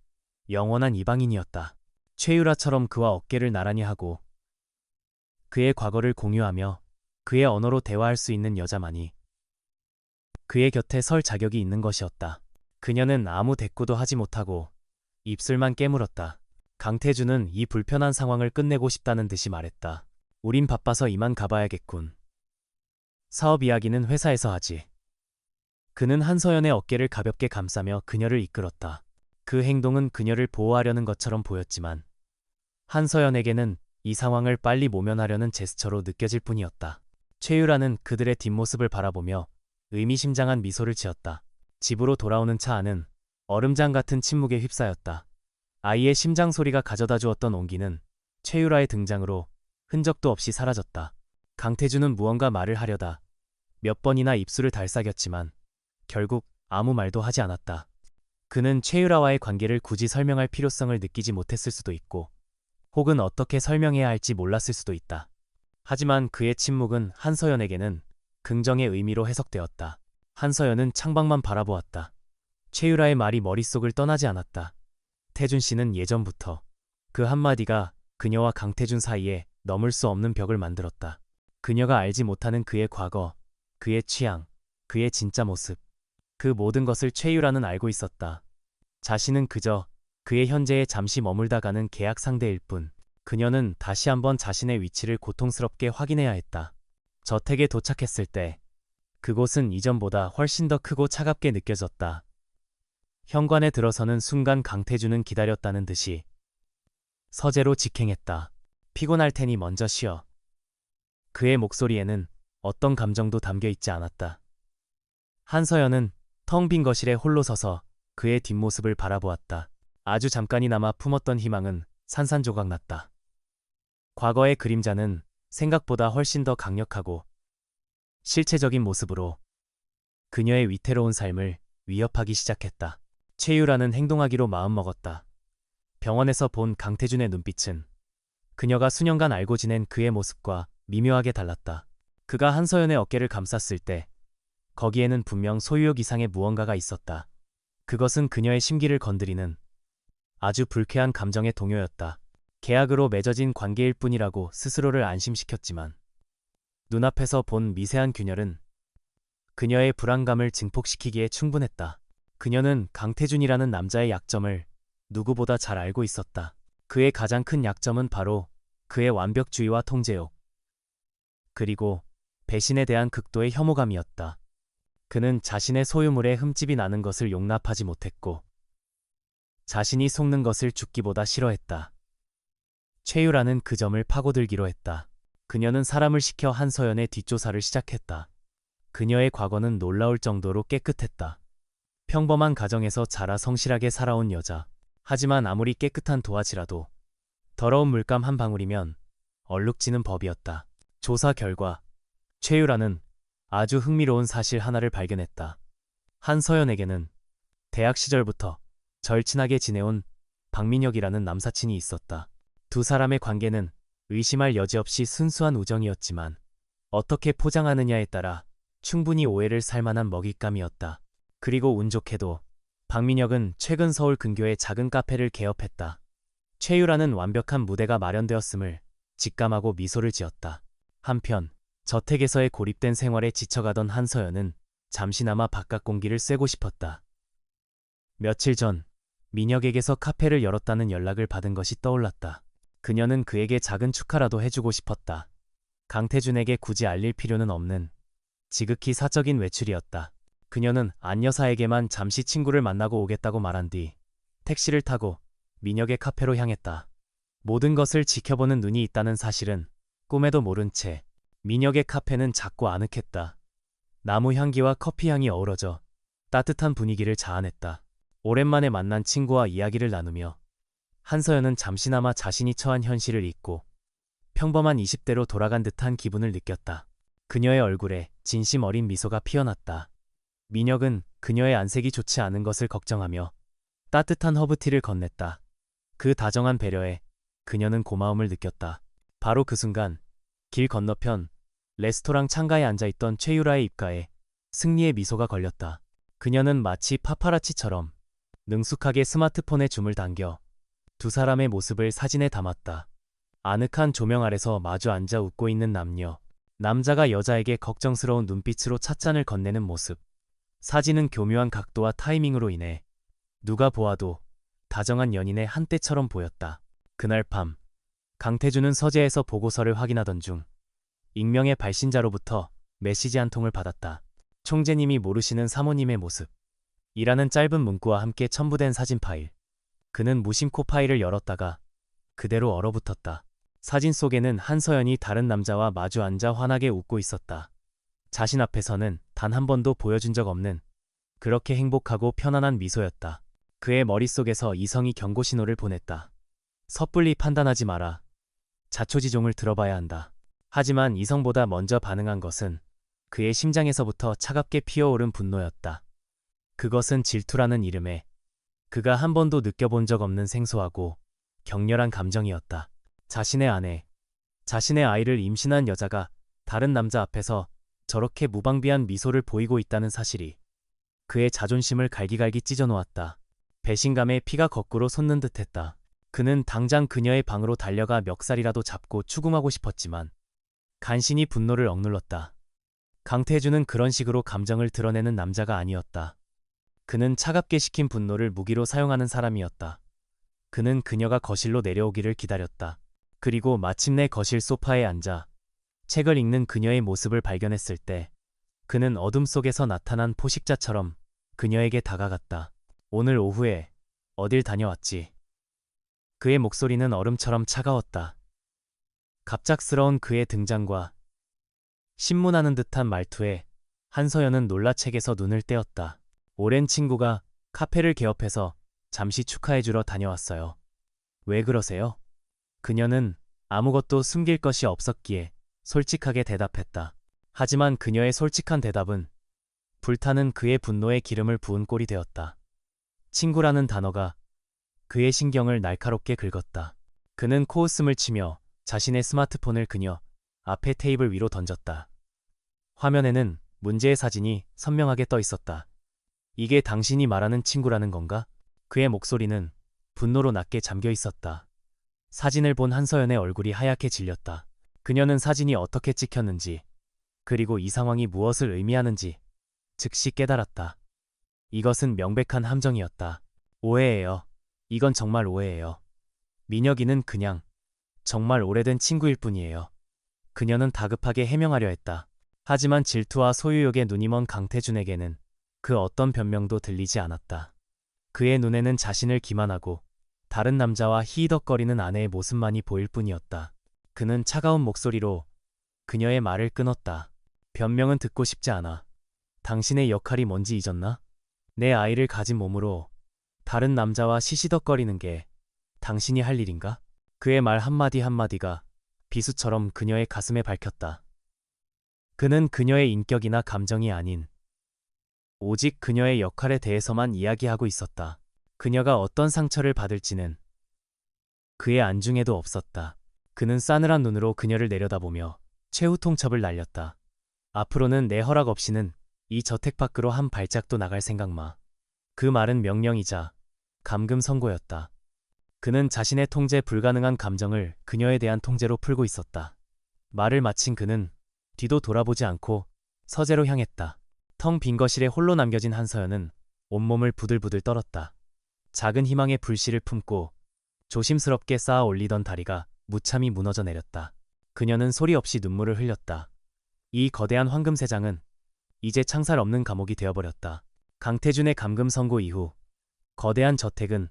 S1: 영원한 이방인이었다. 최유라처럼 그와 어깨를 나란히 하고 그의 과거를 공유하며 그의 언어로 대화할 수 있는 여자만이 그의 곁에 설 자격이 있는 것이었다. 그녀는 아무 대꾸도 하지 못하고 입술만 깨물었다. 강태준은 이 불편한 상황을 끝내고 싶다는 듯이 말했다. 우린 바빠서 이만 가봐야겠군. 사업 이야기는 회사에서 하지. 그는 한서연의 어깨를 가볍게 감싸며 그녀를 이끌었다. 그 행동은 그녀를 보호하려는 것처럼 보였지만 한서연에게는 이 상황을 빨리 모면하려는 제스처로 느껴질 뿐이었다. 최유라는 그들의 뒷모습을 바라보며 의미심장한 미소를 지었다. 집으로 돌아오는 차 안은 얼음장 같은 침묵에 휩싸였다. 아이의 심장 소리가 가져다 주었던 온기는 최유라의 등장으로 흔적도 없이 사라졌다. 강태준은 무언가 말을 하려다 몇 번이나 입술을 달싹였지만 결국 아무 말도 하지 않았다. 그는 최유라와의 관계를 굳이 설명할 필요성을 느끼지 못했을 수도 있고, 혹은 어떻게 설명해야 할지 몰랐을 수도 있다. 하지만 그의 침묵은 한서연에게는 긍정의 의미로 해석되었다. 한서연은 창밖만 바라보았다. 최유라의 말이 머릿속을 떠나지 않았다. 태준 씨는 예전부터 그 한마디가 그녀와 강태준 사이에 넘을 수 없는 벽을 만들었다. 그녀가 알지 못하는 그의 과거, 그의 취향, 그의 진짜 모습, 그 모든 것을 최유라는 알고 있었다. 자신은 그저 그의 현재에 잠시 머물다 가는 계약 상대일 뿐. 그녀는 다시 한번 자신의 위치를 고통스럽게 확인해야 했다. 저택에 도착했을 때 그곳은 이전보다 훨씬 더 크고 차갑게 느껴졌다. 현관에 들어서는 순간 강태준은 기다렸다는 듯이 서재로 직행했다. 피곤할 테니 먼저 쉬어. 그의 목소리에는 어떤 감정도 담겨 있지 않았다. 한서연은 텅 빈 거실에 홀로 서서 그의 뒷모습을 바라보았다. 아주 잠깐이나마 품었던 희망은 산산조각났다. 과거의 그림자는 생각보다 훨씬 더 강력하고 실체적인 모습으로 그녀의 위태로운 삶을 위협하기 시작했다. 최유라는 행동하기로 마음먹었다. 병원에서 본 강태준의 눈빛은 그녀가 수년간 알고 지낸 그의 모습과 미묘하게 달랐다. 그가 한서연의 어깨를 감쌌을 때 거기에는 분명 소유욕 이상의 무언가가 있었다. 그것은 그녀의 심기를 건드리는 아주 불쾌한 감정의 동요였다. 계약으로 맺어진 관계일 뿐이라고 스스로를 안심시켰지만 눈앞에서 본 미세한 균열은 그녀의 불안감을 증폭시키기에 충분했다. 그녀는 강태준이라는 남자의 약점을 누구보다 잘 알고 있었다. 그의 가장 큰 약점은 바로 그의 완벽주의와 통제욕, 그리고 배신에 대한 극도의 혐오감이었다. 그는 자신의 소유물에 흠집이 나는 것을 용납하지 못했고 자신이 속는 것을 죽기보다 싫어했다. 최유라는 그 점을 파고들기로 했다. 그녀는 사람을 시켜 한서연의 뒷조사를 시작했다. 그녀의 과거는 놀라울 정도로 깨끗했다. 평범한 가정에서 자라 성실하게 살아온 여자. 하지만 아무리 깨끗한 도화지라도 더러운 물감 한 방울이면 얼룩지는 법이었다. 조사 결과 최유라는 아주 흥미로운 사실 하나를 발견했다. 한서연에게는 대학 시절부터 절친하게 지내온 박민혁이라는 남사친이 있었다. 두 사람의 관계는 의심할 여지 없이 순수한 우정이었지만 어떻게 포장하느냐에 따라 충분히 오해를 살 만한 먹잇감이었다. 그리고 운 좋게도 박민혁은 최근 서울 근교의 작은 카페를 개업했다. 최유라는 완벽한 무대가 마련되었음을 직감하고 미소를 지었다. 한편 저택에서의 고립된 생활에 지쳐가던 한서연은 잠시나마 바깥 공기를 쐬고 싶었다. 며칠 전 민혁에게서 카페를 열었다는 연락을 받은 것이 떠올랐다. 그녀는 그에게 작은 축하라도 해주고 싶었다. 강태준에게 굳이 알릴 필요는 없는 지극히 사적인 외출이었다. 그녀는 안 여사에게만 잠시 친구를 만나고 오겠다고 말한 뒤 택시를 타고 민혁의 카페로 향했다. 모든 것을 지켜보는 눈이 있다는 사실은 꿈에도 모른 채 민혁의 카페는 작고 아늑했다. 나무 향기와 커피 향이 어우러져 따뜻한 분위기를 자아냈다. 오랜만에 만난 친구와 이야기를 나누며 한서연은 잠시나마 자신이 처한 현실을 잊고 평범한 20대로 돌아간 듯한 기분을 느꼈다. 그녀의 얼굴에 진심 어린 미소가 피어났다. 민혁은 그녀의 안색이 좋지 않은 것을 걱정하며 따뜻한 허브티를 건넸다. 그 다정한 배려에 그녀는 고마움을 느꼈다. 바로 그 순간 길 건너편 레스토랑 창가에 앉아있던 최유라의 입가에 승리의 미소가 걸렸다. 그녀는 마치 파파라치처럼 능숙하게 스마트폰에 줌을 당겨 두 사람의 모습을 사진에 담았다. 아늑한 조명 아래서 마주 앉아 웃고 있는 남녀. 남자가 여자에게 걱정스러운 눈빛으로 찻잔을 건네는 모습. 사진은 교묘한 각도와 타이밍으로 인해 누가 보아도 다정한 연인의 한때처럼 보였다. 그날 밤 강태준은 서재에서 보고서를 확인하던 중 익명의 발신자로부터 메시지 한 통을 받았다. 총재님이 모르시는 사모님의 모습. 이라는 짧은 문구와 함께 첨부된 사진 파일. 그는 무심코 파일을 열었다가 그대로 얼어붙었다. 사진 속에는 한서연이 다른 남자와 마주 앉아 환하게 웃고 있었다. 자신 앞에서는 단 한 번도 보여준 적 없는 그렇게 행복하고 편안한 미소였다. 그의 머릿속에서 이성이 경고 신호를 보냈다. 섣불리 판단하지 마라. 자초지종을 들어봐야 한다. 하지만 이성보다 먼저 반응한 것은 그의 심장에서부터 차갑게 피어오른 분노였다. 그것은 질투라는 이름에 그가 한 번도 느껴본 적 없는 생소하고 격렬한 감정이었다. 자신의 아내, 자신의 아이를 임신한 여자가 다른 남자 앞에서 저렇게 무방비한 미소를 보이고 있다는 사실이 그의 자존심을 갈기갈기 찢어놓았다. 배신감에 피가 거꾸로 솟는 듯했다. 그는 당장 그녀의 방으로 달려가 멱살이라도 잡고 추궁하고 싶었지만 간신히 분노를 억눌렀다. 강태준은 그런 식으로 감정을 드러내는 남자가 아니었다. 그는 차갑게 식힌 분노를 무기로 사용하는 사람이었다. 그는 그녀가 거실로 내려오기를 기다렸다. 그리고 마침내 거실 소파에 앉아 책을 읽는 그녀의 모습을 발견했을 때 그는 어둠 속에서 나타난 포식자처럼 그녀에게 다가갔다. 오늘 오후에 어딜 다녀왔지? 그의 목소리는 얼음처럼 차가웠다. 갑작스러운 그의 등장과 신문하는 듯한 말투에 한서연은 놀라 책에서 눈을 떼었다. 오랜 친구가 카페를 개업해서 잠시 축하해주러 다녀왔어요. 왜 그러세요? 그녀는 아무것도 숨길 것이 없었기에 솔직하게 대답했다. 하지만 그녀의 솔직한 대답은 불타는 그의 분노에 기름을 부은 꼴이 되었다. 친구라는 단어가 그의 신경을 날카롭게 긁었다. 그는 코웃음을 치며 자신의 스마트폰을 그녀 앞에 테이블 위로 던졌다. 화면에는 문제의 사진이 선명하게 떠 있었다. 이게 당신이 말하는 친구라는 건가? 그의 목소리는 분노로 낮게 잠겨 있었다. 사진을 본 한서연의 얼굴이 하얗게 질렸다. 그녀는 사진이 어떻게 찍혔는지, 그리고 이 상황이 무엇을 의미하는지 즉시 깨달았다. 이것은 명백한 함정이었다. 오해예요. 이건 정말 오해예요. 민혁이는 그냥 정말 오래된 친구일 뿐이에요. 그녀는 다급하게 해명하려 했다. 하지만 질투와 소유욕에 눈이 먼 강태준에게는 그 어떤 변명도 들리지 않았다. 그의 눈에는 자신을 기만하고 다른 남자와 히히덕거리는 아내의 모습만이 보일 뿐이었다. 그는 차가운 목소리로 그녀의 말을 끊었다. 변명은 듣고 싶지 않아. 당신의 역할이 뭔지 잊었나? 내 아이를 가진 몸으로 다른 남자와 시시덕거리는 게 당신이 할 일인가? 그의 말 한마디 한마디가 비수처럼 그녀의 가슴에 밝혔다. 그는 그녀의 인격이나 감정이 아닌 오직 그녀의 역할에 대해서만 이야기하고 있었다. 그녀가 어떤 상처를 받을지는 그의 안중에도 없었다. 그는 싸늘한 눈으로 그녀를 내려다보며 최후 통첩을 날렸다. 앞으로는 내 허락 없이는 이 저택 밖으로 한 발짝도 나갈 생각 마. 그 말은 명령이자 감금 선고였다. 그는 자신의 통제 불가능한 감정을 그녀에 대한 통제로 풀고 있었다. 말을 마친 그는 뒤도 돌아보지 않고 서재로 향했다. 텅 빈 거실에 홀로 남겨진 한서연은 온몸을 부들부들 떨었다. 작은 희망의 불씨를 품고 조심스럽게 쌓아 올리던 다리가 무참히 무너져 내렸다. 그녀는 소리 없이 눈물을 흘렸다. 이 거대한 황금세장은 이제 창살 없는 감옥이 되어버렸다. 강태준의 감금 선고 이후 거대한 저택은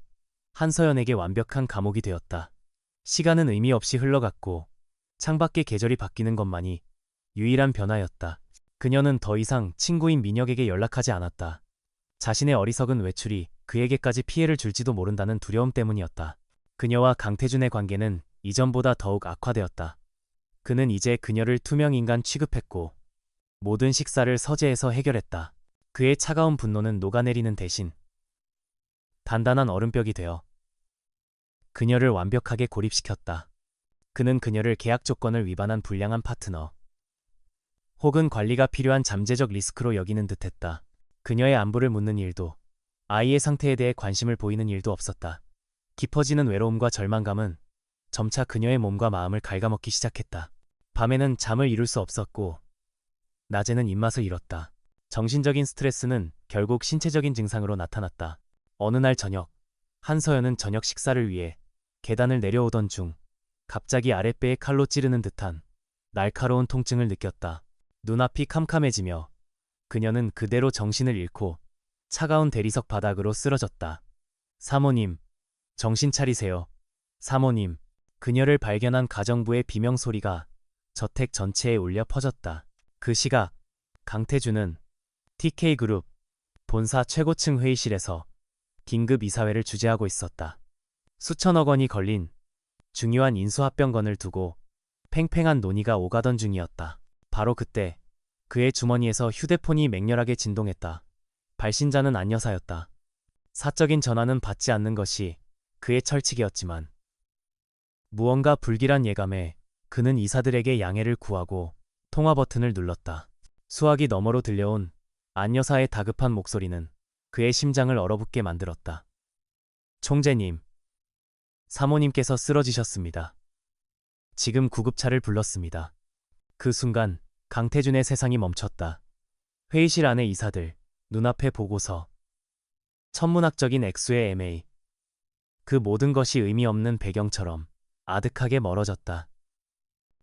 S1: 한서연에게 완벽한 감옥이 되었다. 시간은 의미 없이 흘러갔고 창밖의 계절이 바뀌는 것만이 유일한 변화였다. 그녀는 더 이상 친구인 민혁에게 연락하지 않았다. 자신의 어리석은 외출이 그에게까지 피해를 줄지도 모른다는 두려움 때문이었다. 그녀와 강태준의 관계는 이전보다 더욱 악화되었다. 그는 이제 그녀를 투명인간 취급했고 모든 식사를 서재에서 해결했다. 그의 차가운 분노는 녹아내리는 대신 단단한 얼음벽이 되어 그녀를 완벽하게 고립시켰다. 그는 그녀를 계약 조건을 위반한 불량한 파트너 혹은 관리가 필요한 잠재적 리스크로 여기는 듯했다. 그녀의 안부를 묻는 일도 아이의 상태에 대해 관심을 보이는 일도 없었다. 깊어지는 외로움과 절망감은 점차 그녀의 몸과 마음을 갉아먹기 시작했다. 밤에는 잠을 이룰 수 없었고 낮에는 입맛을 잃었다. 정신적인 스트레스는 결국 신체적인 증상으로 나타났다. 어느 날 저녁, 한서연은 저녁 식사를 위해 계단을 내려오던 중 갑자기 아랫배에 칼로 찌르는 듯한 날카로운 통증을 느꼈다. 눈앞이 캄캄해지며 그녀는 그대로 정신을 잃고 차가운 대리석 바닥으로 쓰러졌다. 사모님, 정신 차리세요. 사모님. 그녀를 발견한 가정부의 비명소리가 저택 전체에 울려 퍼졌다. 그 시각 강태준은 TK그룹 본사 최고층 회의실에서 긴급 이사회를 주재하고 있었다. 수천억 원이 걸린 중요한 인수합병건을 두고 팽팽한 논의가 오가던 중이었다. 바로 그때 그의 주머니에서 휴대폰이 맹렬하게 진동했다. 발신자는 안 여사였다. 사적인 전화는 받지 않는 것이 그의 철칙이었지만 무언가 불길한 예감에 그는 이사들에게 양해를 구하고 통화 버튼을 눌렀다. 수화기 너머로 들려온 안 여사의 다급한 목소리는 그의 심장을 얼어붙게 만들었다. 총재님, 사모님께서 쓰러지셨습니다. 지금 구급차를 불렀습니다. 그 순간 강태준의 세상이 멈췄다. 회의실 안의 이사들, 눈앞에 보고서, 천문학적인 액수의 MA. 그 모든 것이 의미 없는 배경처럼 아득하게 멀어졌다.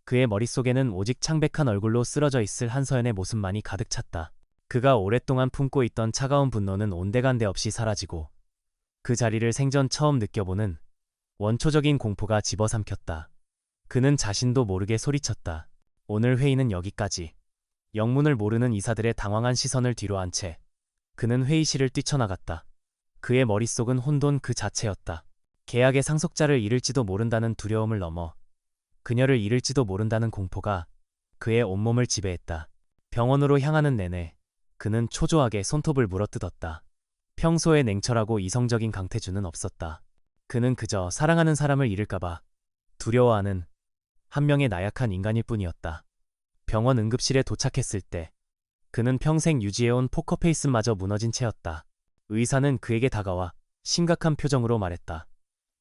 S1: 그의 머릿속에는 오직 창백한 얼굴로 쓰러져 있을 한서연의 모습만이 가득 찼다. 그가 오랫동안 품고 있던 차가운 분노는 온데간데 없이 사라지고 그 자리를 생전 처음 느껴보는 원초적인 공포가 집어삼켰다. 그는 자신도 모르게 소리쳤다. 오늘 회의는 여기까지. 영문을 모르는 이사들의 당황한 시선을 뒤로 한 채 그는 회의실을 뛰쳐나갔다. 그의 머릿속은 혼돈 그 자체였다. 계약의 상속자를 잃을지도 모른다는 두려움을 넘어 그녀를 잃을지도 모른다는 공포가 그의 온몸을 지배했다. 병원으로 향하는 내내 그는 초조하게 손톱을 물어뜯었다. 평소에 냉철하고 이성적인 강태준은 없었다. 그는 그저 사랑하는 사람을 잃을까봐 두려워하는 한 명의 나약한 인간일 뿐이었다. 병원 응급실에 도착했을 때 그는 평생 유지해온 포커페이스마저 무너진 채였다. 의사는 그에게 다가와 심각한 표정으로 말했다.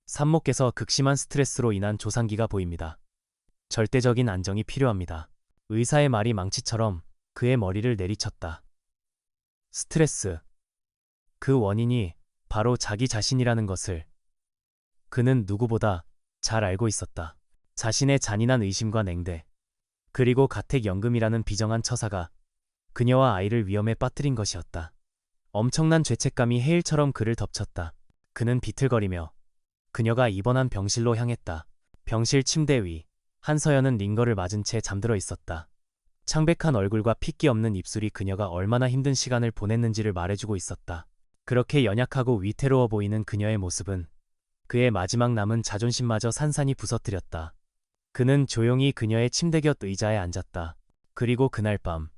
S1: 산모께서 극심한 스트레스로 인한 조상기가 보입니다. 절대적인 안정이 필요합니다. 의사의 말이 망치처럼 그의 머리를 내리쳤다. 스트레스. 그 원인이 바로 자기 자신이라는 것을 그는 누구보다 잘 알고 있었다. 자신의 잔인한 의심과 냉대, 그리고 가택연금이라는 비정한 처사가 그녀와 아이를 위험에 빠뜨린 것이었다. 엄청난 죄책감이 해일처럼 그를 덮쳤다. 그는 비틀거리며 그녀가 입원한 병실로 향했다. 병실 침대 위, 한서연은 링거를 맞은 채 잠들어 있었다. 창백한 얼굴과 핏기 없는 입술이 그녀가 얼마나 힘든 시간을 보냈는지를 말해주고 있었다. 그렇게 연약하고 위태로워 보이는 그녀의 모습은 그의 마지막 남은 자존심마저 산산이 부서뜨렸다. 그는 조용히 그녀의 침대 곁 의자에 앉았다. 그리고 그날 밤,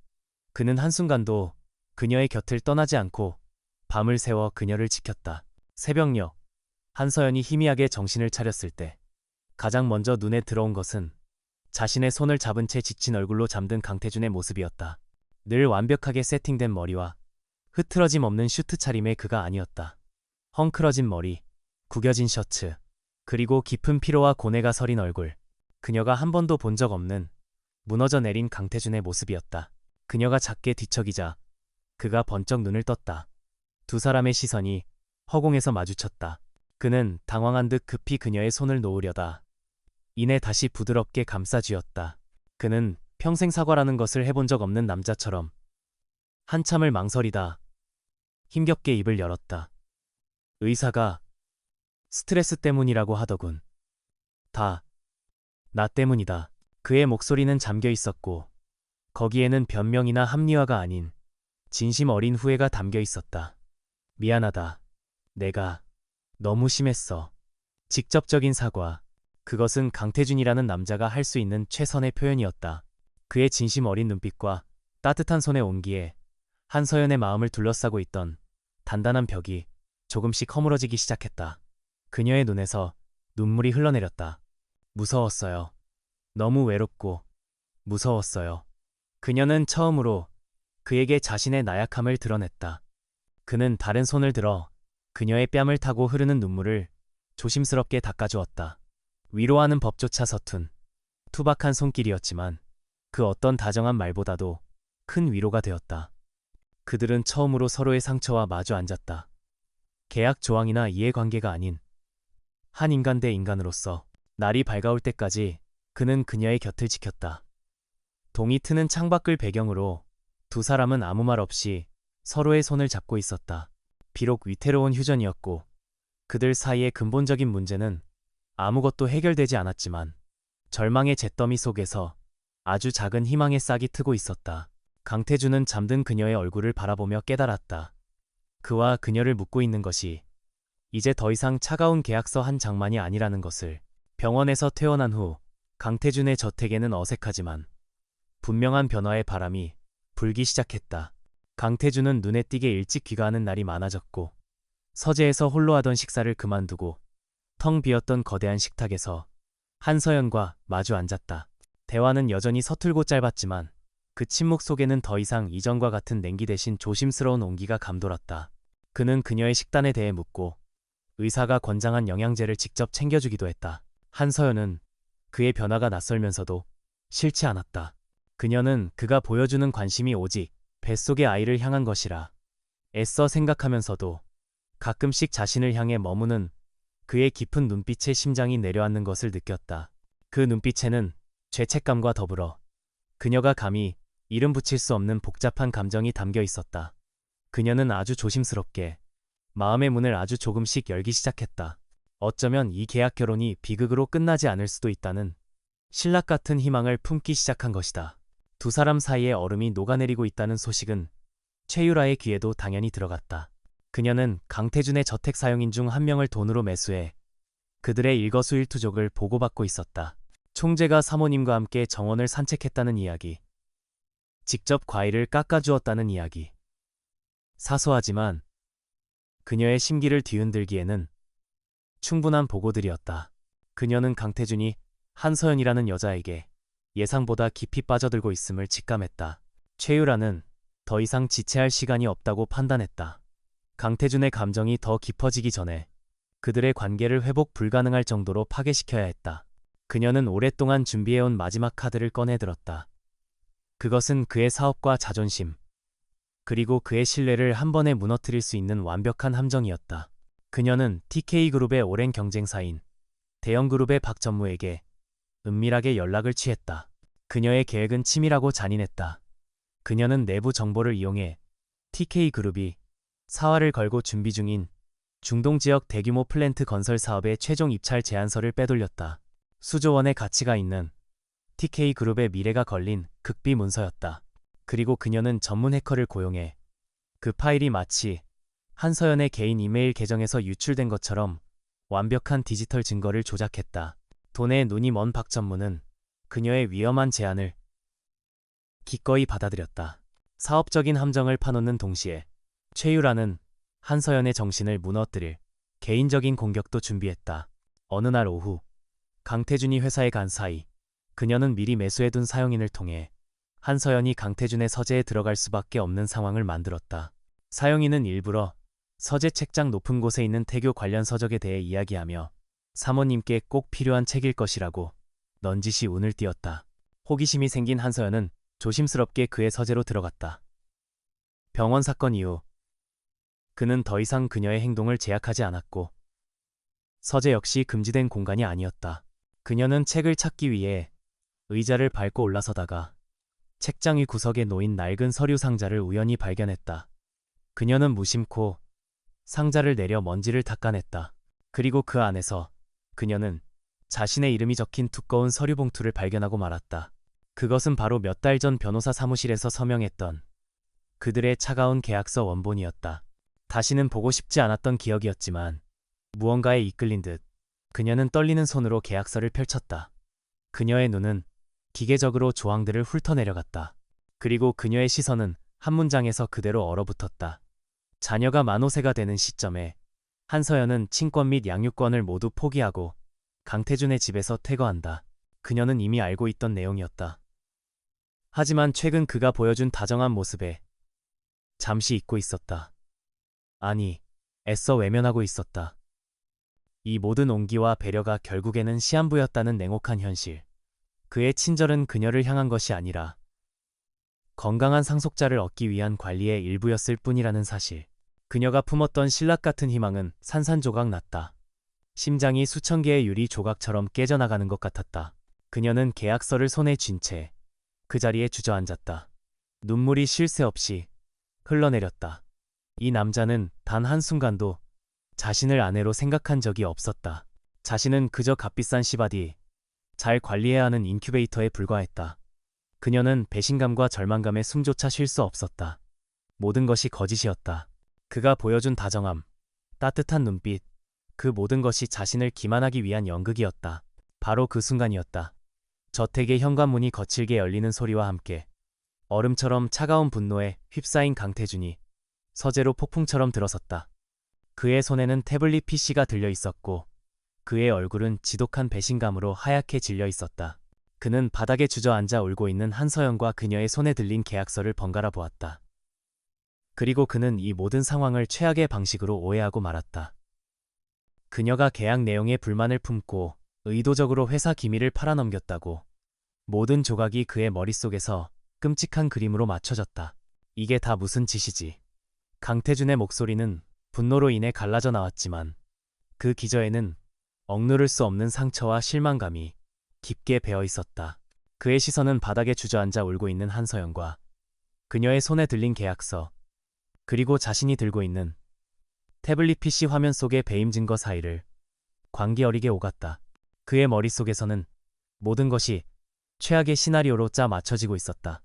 S1: 그는 한순간도 그녀의 곁을 떠나지 않고 밤을 새워 그녀를 지켰다. 새벽녘, 한서연이 희미하게 정신을 차렸을 때 가장 먼저 눈에 들어온 것은 자신의 손을 잡은 채 지친 얼굴로 잠든 강태준의 모습이었다. 늘 완벽하게 세팅된 머리와 흐트러짐 없는 슈트 차림의 그가 아니었다. 헝클어진 머리, 구겨진 셔츠, 그리고 깊은 피로와 고뇌가 서린 얼굴. 그녀가 한 번도 본 적 없는 무너져 내린 강태준의 모습이었다. 그녀가 작게 뒤척이자 그가 번쩍 눈을 떴다. 두 사람의 시선이 허공에서 마주쳤다. 그는 당황한 듯 급히 그녀의 손을 놓으려다 이내 다시 부드럽게 감싸쥐었다. 그는 평생 사과라는 것을 해본 적 없는 남자처럼 한참을 망설이다 힘겹게 입을 열었다. 의사가 스트레스 때문이라고 하더군. 다 나 때문이다. 그의 목소리는 잠겨 있었고 거기에는 변명이나 합리화가 아닌 진심 어린 후회가 담겨 있었다. 미안하다. 내가 너무 심했어. 직접적인 사과. 그것은 강태준이라는 남자가 할 수 있는 최선의 표현이었다. 그의 진심 어린 눈빛과 따뜻한 손의 온기에 한서연의 마음을 둘러싸고 있던 단단한 벽이 조금씩 허물어지기 시작했다. 그녀의 눈에서 눈물이 흘러내렸다. 무서웠어요. 너무 외롭고 무서웠어요. 그녀는 처음으로 그에게 자신의 나약함을 드러냈다. 그는 다른 손을 들어 그녀의 뺨을 타고 흐르는 눈물을 조심스럽게 닦아주었다. 위로하는 법조차 서툰 투박한 손길이었지만 그 어떤 다정한 말보다도 큰 위로가 되었다. 그들은 처음으로 서로의 상처와 마주 앉았다. 계약 조항이나 이해관계가 아닌 한 인간 대 인간으로서 날이 밝아올 때까지 그는 그녀의 곁을 지켰다. 동이 트는 창밖을 배경으로 두 사람은 아무 말 없이 서로의 손을 잡고 있었다. 비록 위태로운 휴전이었고 그들 사이의 근본적인 문제는 아무것도 해결되지 않았지만 절망의 잿더미 속에서 아주 작은 희망의 싹이 트고 있었다. 강태준은 잠든 그녀의 얼굴을 바라보며 깨달았다. 그와 그녀를 묶고 있는 것이 이제 더 이상 차가운 계약서 한 장만이 아니라는 것을. 병원에서 퇴원한 후 강태준의 저택에는 어색하지만 분명한 변화의 바람이 불기 시작했다. 강태준은 눈에 띄게 일찍 귀가하는 날이 많아졌고 서재에서 홀로 하던 식사를 그만두고 텅 비었던 거대한 식탁에서 한서연과 마주 앉았다. 대화는 여전히 서툴고 짧았지만 그 침묵 속에는 더 이상 이전과 같은 냉기 대신 조심스러운 온기가 감돌았다. 그는 그녀의 식단에 대해 묻고 의사가 권장한 영양제를 직접 챙겨주기도 했다. 한서연은 그의 변화가 낯설면서도 싫지 않았다. 그녀는 그가 보여주는 관심이 오직 뱃속의 아이를 향한 것이라 애써 생각하면서도 가끔씩 자신을 향해 머무는 그의 깊은 눈빛에 심장이 내려앉는 것을 느꼈다. 그 눈빛에는 죄책감과 더불어 그녀가 감히 이름 붙일 수 없는 복잡한 감정이 담겨 있었다. 그녀는 아주 조심스럽게 마음의 문을 아주 조금씩 열기 시작했다. 어쩌면 이 계약 결혼이 비극으로 끝나지 않을 수도 있다는 신락 같은 희망을 품기 시작한 것이다. 두 사람 사이에 얼음이 녹아내리고 있다는 소식은 최유라의 귀에도 당연히 들어갔다. 그녀는 강태준의 저택 사용인 중 한 명을 돈으로 매수해 그들의 일거수일투족을 보고받고 있었다. 총재가 사모님과 함께 정원을 산책했다는 이야기, 직접 과일을 깎아주었다는 이야기. 사소하지만 그녀의 심기를 뒤흔들기에는 충분한 보고들이었다. 그녀는 강태준이 한서연이라는 여자에게 예상보다 깊이 빠져들고 있음을 직감했다. 최유라는 더 이상 지체할 시간이 없다고 판단했다. 강태준의 감정이 더 깊어지기 전에 그들의 관계를 회복 불가능할 정도로 파괴시켜야 했다. 그녀는 오랫동안 준비해온 마지막 카드를 꺼내들었다. 그것은 그의 사업과 자존심, 그리고 그의 신뢰를 한 번에 무너뜨릴 수 있는 완벽한 함정이었다. 그녀는 TK그룹의 오랜 경쟁사인 대형그룹의 박전무에게 은밀하게 연락을 취했다. 그녀의 계획은 치밀하고 잔인했다. 그녀는 내부 정보를 이용해 TK그룹이 사활을 걸고 준비 중인 중동 지역 대규모 플랜트 건설 사업의 최종 입찰 제안서를 빼돌렸다. 수조 원의 가치가 있는 TK그룹의 미래가 걸린 극비 문서였다. 그리고 그녀는 전문 해커를 고용해 그 파일이 마치 한서연의 개인 이메일 계정에서 유출된 것처럼 완벽한 디지털 증거를 조작했다. 돈에 눈이 먼 박전무는 그녀의 위험한 제안을 기꺼이 받아들였다. 사업적인 함정을 파놓는 동시에 최유라는 한서연의 정신을 무너뜨릴 개인적인 공격도 준비했다. 어느 날 오후 강태준이 회사에 간 사이 그녀는 미리 매수해둔 사용인을 통해 한서연이 강태준의 서재에 들어갈 수밖에 없는 상황을 만들었다. 사용인은 일부러 서재 책장 높은 곳에 있는 태교 관련 서적에 대해 이야기하며 사모님께 꼭 필요한 책일 것이라고 넌지시 운을 띄웠다. 호기심이 생긴 한서연은 조심스럽게 그의 서재로 들어갔다. 병원 사건 이후 그는 더 이상 그녀의 행동을 제약하지 않았고 서재 역시 금지된 공간이 아니었다. 그녀는 책을 찾기 위해 의자를 밟고 올라서다가 책장 위 구석에 놓인 낡은 서류 상자를 우연히 발견했다. 그녀는 무심코 상자를 내려 먼지를 닦아냈다. 그리고 그 안에서 그녀는 자신의 이름이 적힌 두꺼운 서류 봉투를 발견하고 말았다. 그것은 바로 몇 달 전 변호사 사무실에서 서명했던 그들의 차가운 계약서 원본이었다. 다시는 보고 싶지 않았던 기억이었지만 무언가에 이끌린 듯 그녀는 떨리는 손으로 계약서를 펼쳤다. 그녀의 눈은 기계적으로 조항들을 훑어내려갔다. 그리고 그녀의 시선은 한 문장에서 그대로 얼어붙었다. 자녀가 만 5세가 되는 시점에 한서연은 친권 및 양육권을 모두 포기하고 강태준의 집에서 퇴거한다. 그녀는 이미 알고 있던 내용이었다. 하지만 최근 그가 보여준 다정한 모습에 잠시 잊고 있었다. 아니, 애써 외면하고 있었다. 이 모든 온기와 배려가 결국에는 시한부였다는 냉혹한 현실. 그의 친절은 그녀를 향한 것이 아니라 건강한 상속자를 얻기 위한 관리의 일부였을 뿐이라는 사실. 그녀가 품었던 신락 같은 희망은 산산조각 났다. 심장이 수천 개의 유리 조각처럼 깨져나가는 것 같았다. 그녀는 계약서를 손에 쥔 채 그 자리에 주저앉았다. 눈물이 쉴 새 없이 흘러내렸다. 이 남자는 단 한순간도 자신을 아내로 생각한 적이 없었다. 자신은 그저 값비싼 시바디, 잘 관리해야 하는 인큐베이터에 불과했다. 그녀는 배신감과 절망감에 숨조차 쉴 수 없었다. 모든 것이 거짓이었다. 그가 보여준 다정함, 따뜻한 눈빛, 그 모든 것이 자신을 기만하기 위한 연극이었다. 바로 그 순간이었다. 저택의 현관문이 거칠게 열리는 소리와 함께 얼음처럼 차가운 분노에 휩싸인 강태준이 서재로 폭풍처럼 들어섰다. 그의 손에는 태블릿 PC가 들려 있었고 그의 얼굴은 지독한 배신감으로 하얗게 질려 있었다. 그는 바닥에 주저앉아 울고 있는 한서연과 그녀의 손에 들린 계약서를 번갈아 보았다. 그리고 그는 이 모든 상황을 최악의 방식으로 오해하고 말았다. 그녀가 계약 내용에 불만을 품고 의도적으로 회사 기밀을 팔아넘겼다고. 모든 조각이 그의 머릿속에서 끔찍한 그림으로 맞춰졌다. 이게 다 무슨 짓이지. 강태준의 목소리는 분노로 인해 갈라져 나왔지만 그 기저에는 억누를 수 없는 상처와 실망감이 깊게 배어 있었다. 그의 시선은 바닥에 주저앉아 울고 있는 한서연과 그녀의 손에 들린 계약서, 그리고 자신이 들고 있는 태블릿 PC 화면 속의 배임 증거 사이를 광기어리게 오갔다. 그의 머릿속에서는 모든 것이 최악의 시나리오로 짜 맞춰지고 있었다.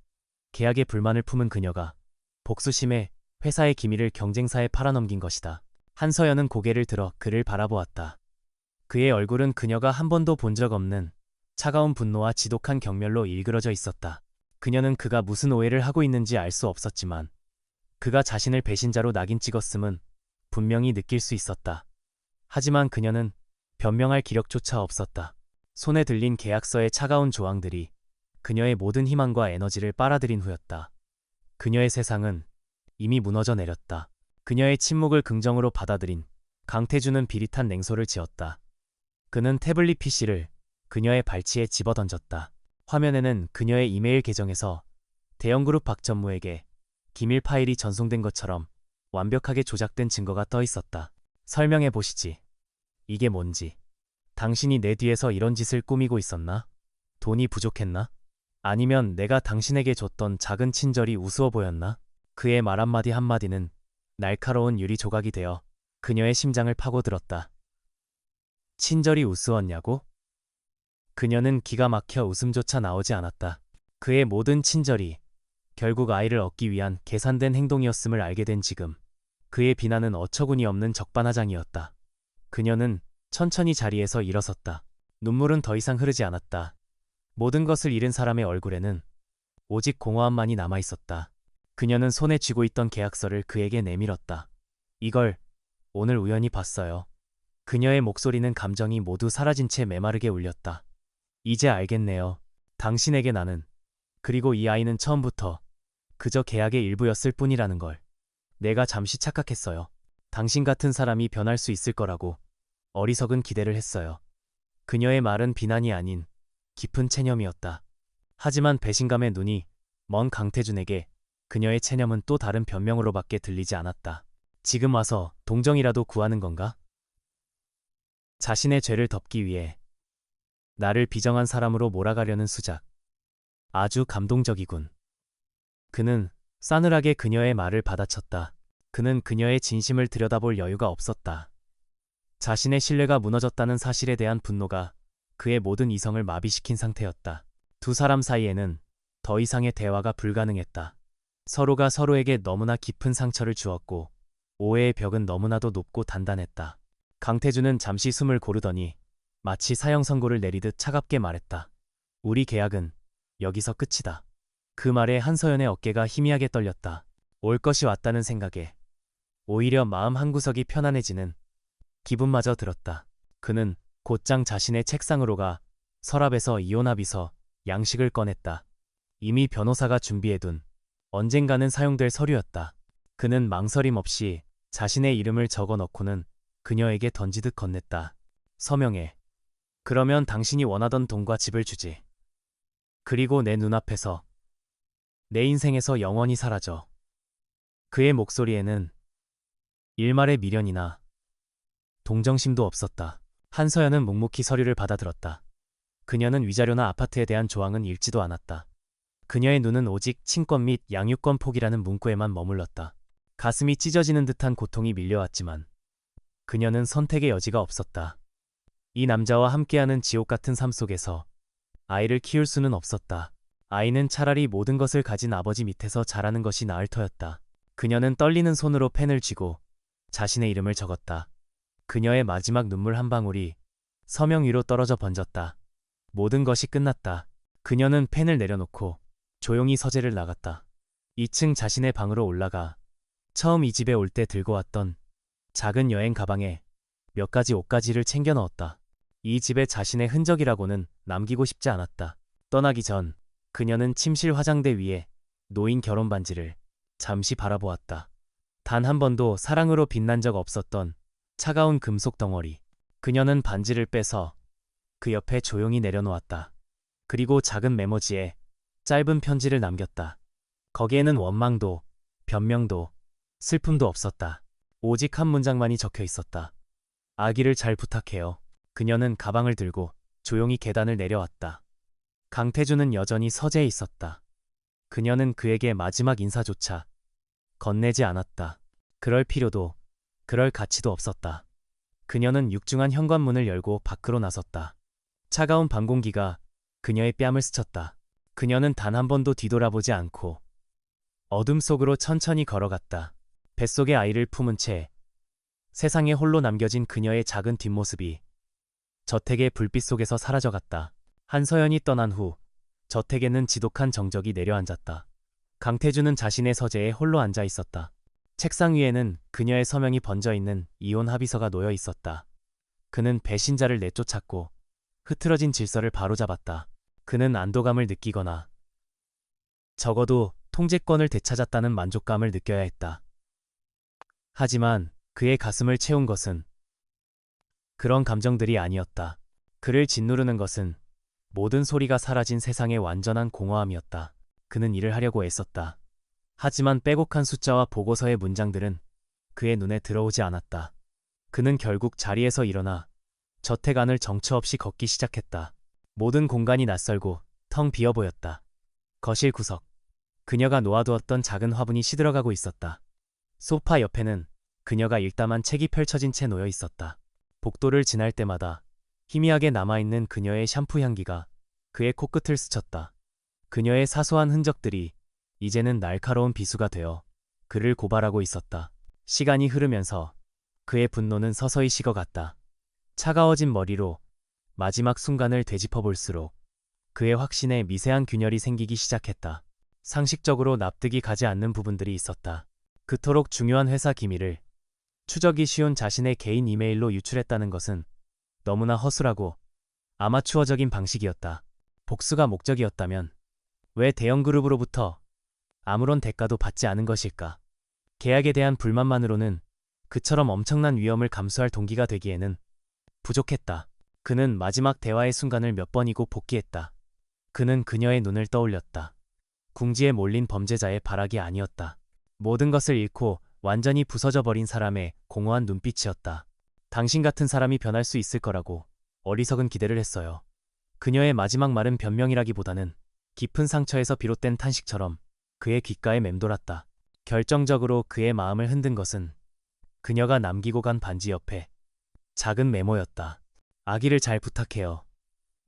S1: 계약에 불만을 품은 그녀가 복수심에 회사의 기밀을 경쟁사에 팔아넘긴 것이다. 한서연은 고개를 들어 그를 바라보았다. 그의 얼굴은 그녀가 한 번도 본 적 없는 차가운 분노와 지독한 경멸로 일그러져 있었다. 그녀는 그가 무슨 오해를 하고 있는지 알 수 없었지만 그가 자신을 배신자로 낙인 찍었음은 분명히 느낄 수 있었다. 하지만 그녀는 변명할 기력조차 없었다. 손에 들린 계약서의 차가운 조항들이 그녀의 모든 희망과 에너지를 빨아들인 후였다. 그녀의 세상은 이미 무너져 내렸다. 그녀의 침묵을 긍정으로 받아들인 강태준은 비릿한 냉소를 지었다. 그는 태블릿 PC를 그녀의 발치에 집어던졌다. 화면에는 그녀의 이메일 계정에서 대형그룹 박전무에게 기밀 파일이 전송된 것처럼 완벽하게 조작된 증거가 떠 있었다. 설명해 보시지. 이게 뭔지. 당신이 내 뒤에서 이런 짓을 꾸미고 있었나? 돈이 부족했나? 아니면 내가 당신에게 줬던 작은 친절이 우스워 보였나? 그의 말 한마디 한마디는 날카로운 유리 조각이 되어 그녀의 심장을 파고들었다. 친절이 우스웠냐고? 그녀는 기가 막혀 웃음조차 나오지 않았다. 그의 모든 친절이 결국 아이를 얻기 위한 계산된 행동이었음을 알게 된 지금 그의 비난은 어처구니 없는 적반하장이었다. 그녀는 천천히 자리에서 일어섰다. 눈물은 더 이상 흐르지 않았다. 모든 것을 잃은 사람의 얼굴에는 오직 공허함만이 남아있었다. 그녀는 손에 쥐고 있던 계약서를 그에게 내밀었다. 이걸 오늘 우연히 봤어요. 그녀의 목소리는 감정이 모두 사라진 채 메마르게 울렸다. 이제 알겠네요. 당신에게 나는, 그리고 이 아이는 처음부터 그저 계약의 일부였을 뿐이라는 걸. 내가 잠시 착각했어요. 당신 같은 사람이 변할 수 있을 거라고 어리석은 기대를 했어요. 그녀의 말은 비난이 아닌 깊은 체념이었다. 하지만 배신감의 눈이 먼 강태준에게 그녀의 체념은 또 다른 변명으로밖에 들리지 않았다. 지금 와서 동정이라도 구하는 건가? 자신의 죄를 덮기 위해 나를 비정한 사람으로 몰아가려는 수작. 아주 감동적이군. 그는 싸늘하게 그녀의 말을 받아쳤다. 그는 그녀의 진심을 들여다볼 여유가 없었다. 자신의 신뢰가 무너졌다는 사실에 대한 분노가 그의 모든 이성을 마비시킨 상태였다. 두 사람 사이에는 더 이상의 대화가 불가능했다. 서로가 서로에게 너무나 깊은 상처를 주었고 오해의 벽은 너무나도 높고 단단했다. 강태준은 잠시 숨을 고르더니 마치 사형 선고를 내리듯 차갑게 말했다. 우리 계약은 여기서 끝이다. 그 말에 한서연의 어깨가 희미하게 떨렸다. 올 것이 왔다는 생각에 오히려 마음 한구석이 편안해지는 기분마저 들었다. 그는 곧장 자신의 책상으로 가 서랍에서 이혼합의서 양식을 꺼냈다. 이미 변호사가 준비해둔 언젠가는 사용될 서류였다. 그는 망설임 없이 자신의 이름을 적어 넣고는 그녀에게 던지듯 건넸다. 서명해. 그러면 당신이 원하던 돈과 집을 주지. 그리고 내 눈앞에서, 내 인생에서 영원히 사라져. 그의 목소리에는 일말의 미련이나 동정심도 없었다. 한서연은 묵묵히 서류를 받아들었다. 그녀는 위자료나 아파트에 대한 조항은 읽지도 않았다. 그녀의 눈은 오직 친권 및 양육권 포기라는 문구에만 머물렀다. 가슴이 찢어지는 듯한 고통이 밀려왔지만 그녀는 선택의 여지가 없었다. 이 남자와 함께하는 지옥 같은 삶 속에서 아이를 키울 수는 없었다. 아이는 차라리 모든 것을 가진 아버지 밑에서 자라는 것이 나을 터였다. 그녀는 떨리는 손으로 펜을 쥐고 자신의 이름을 적었다. 그녀의 마지막 눈물 한 방울이 서명 위로 떨어져 번졌다. 모든 것이 끝났다. 그녀는 펜을 내려놓고 조용히 서재를 나갔다. 2층 자신의 방으로 올라가 처음 이 집에 올 때 들고 왔던 작은 여행 가방에 몇 가지 옷가지를 챙겨 넣었다. 이 집에 자신의 흔적이라고는 남기고 싶지 않았다. 떠나기 전 그녀는 침실 화장대 위에 놓인 결혼 반지를 잠시 바라보았다. 단 한 번도 사랑으로 빛난 적 없었던 차가운 금속 덩어리. 그녀는 반지를 빼서 그 옆에 조용히 내려놓았다. 그리고 작은 메모지에 짧은 편지를 남겼다. 거기에는 원망도, 변명도, 슬픔도 없었다. 오직 한 문장만이 적혀 있었다. 아기를 잘 부탁해요. 그녀는 가방을 들고 조용히 계단을 내려왔다. 강태준은 여전히 서재에 있었다. 그녀는 그에게 마지막 인사조차 건네지 않았다. 그럴 필요도, 그럴 가치도 없었다. 그녀는 육중한 현관문을 열고 밖으로 나섰다. 차가운 밤 공기가 그녀의 뺨을 스쳤다. 그녀는 단 한 번도 뒤돌아보지 않고 어둠 속으로 천천히 걸어갔다. 뱃속에 아이를 품은 채 세상에 홀로 남겨진 그녀의 작은 뒷모습이 저택의 불빛 속에서 사라져갔다. 한서연이 떠난 후 저택에는 지독한 정적이 내려앉았다. 강태준은 자신의 서재에 홀로 앉아 있었다. 책상 위에는 그녀의 서명이 번져있는 이혼 합의서가 놓여 있었다. 그는 배신자를 내쫓았고 흐트러진 질서를 바로잡았다. 그는 안도감을 느끼거나 적어도 통제권을 되찾았다는 만족감을 느껴야 했다. 하지만 그의 가슴을 채운 것은 그런 감정들이 아니었다. 그를 짓누르는 것은 모든 소리가 사라진 세상의 완전한 공허함이었다. 그는 일을 하려고 애썼다. 하지만 빼곡한 숫자와 보고서의 문장들은 그의 눈에 들어오지 않았다. 그는 결국 자리에서 일어나 저택 안을 정처 없이 걷기 시작했다. 모든 공간이 낯설고 텅 비어 보였다. 거실 구석. 그녀가 놓아두었던 작은 화분이 시들어가고 있었다. 소파 옆에는 그녀가 읽다만 책이 펼쳐진 채 놓여 있었다. 복도를 지날 때마다 희미하게 남아있는 그녀의 샴푸 향기가 그의 코끝을 스쳤다. 그녀의 사소한 흔적들이 이제는 날카로운 비수가 되어 그를 고발하고 있었다. 시간이 흐르면서 그의 분노는 서서히 식어갔다. 차가워진 머리로 마지막 순간을 되짚어 볼수록 그의 확신에 미세한 균열이 생기기 시작했다. 상식적으로 납득이 가지 않는 부분들이 있었다. 그토록 중요한 회사 기밀을 추적이 쉬운 자신의 개인 이메일로 유출했다는 것은 너무나 허술하고 아마추어적인 방식이었다. 복수가 목적이었다면 왜 대형 그룹으로부터 아무런 대가도 받지 않은 것일까? 계약에 대한 불만만으로는 그처럼 엄청난 위험을 감수할 동기가 되기에는 부족했다. 그는 마지막 대화의 순간을 몇 번이고 복귀했다. 그는 그녀의 눈을 떠올렸다. 궁지에 몰린 범죄자의 발악이 아니었다. 모든 것을 잃고 완전히 부서져 버린 사람의 공허한 눈빛이었다. 당신 같은 사람이 변할 수 있을 거라고 어리석은 기대를 했어요. 그녀의 마지막 말은 변명이라기보다는 깊은 상처에서 비롯된 탄식처럼 그의 귓가에 맴돌았다. 결정적으로 그의 마음을 흔든 것은 그녀가 남기고 간 반지 옆에 작은 메모였다. 아기를 잘 부탁해요.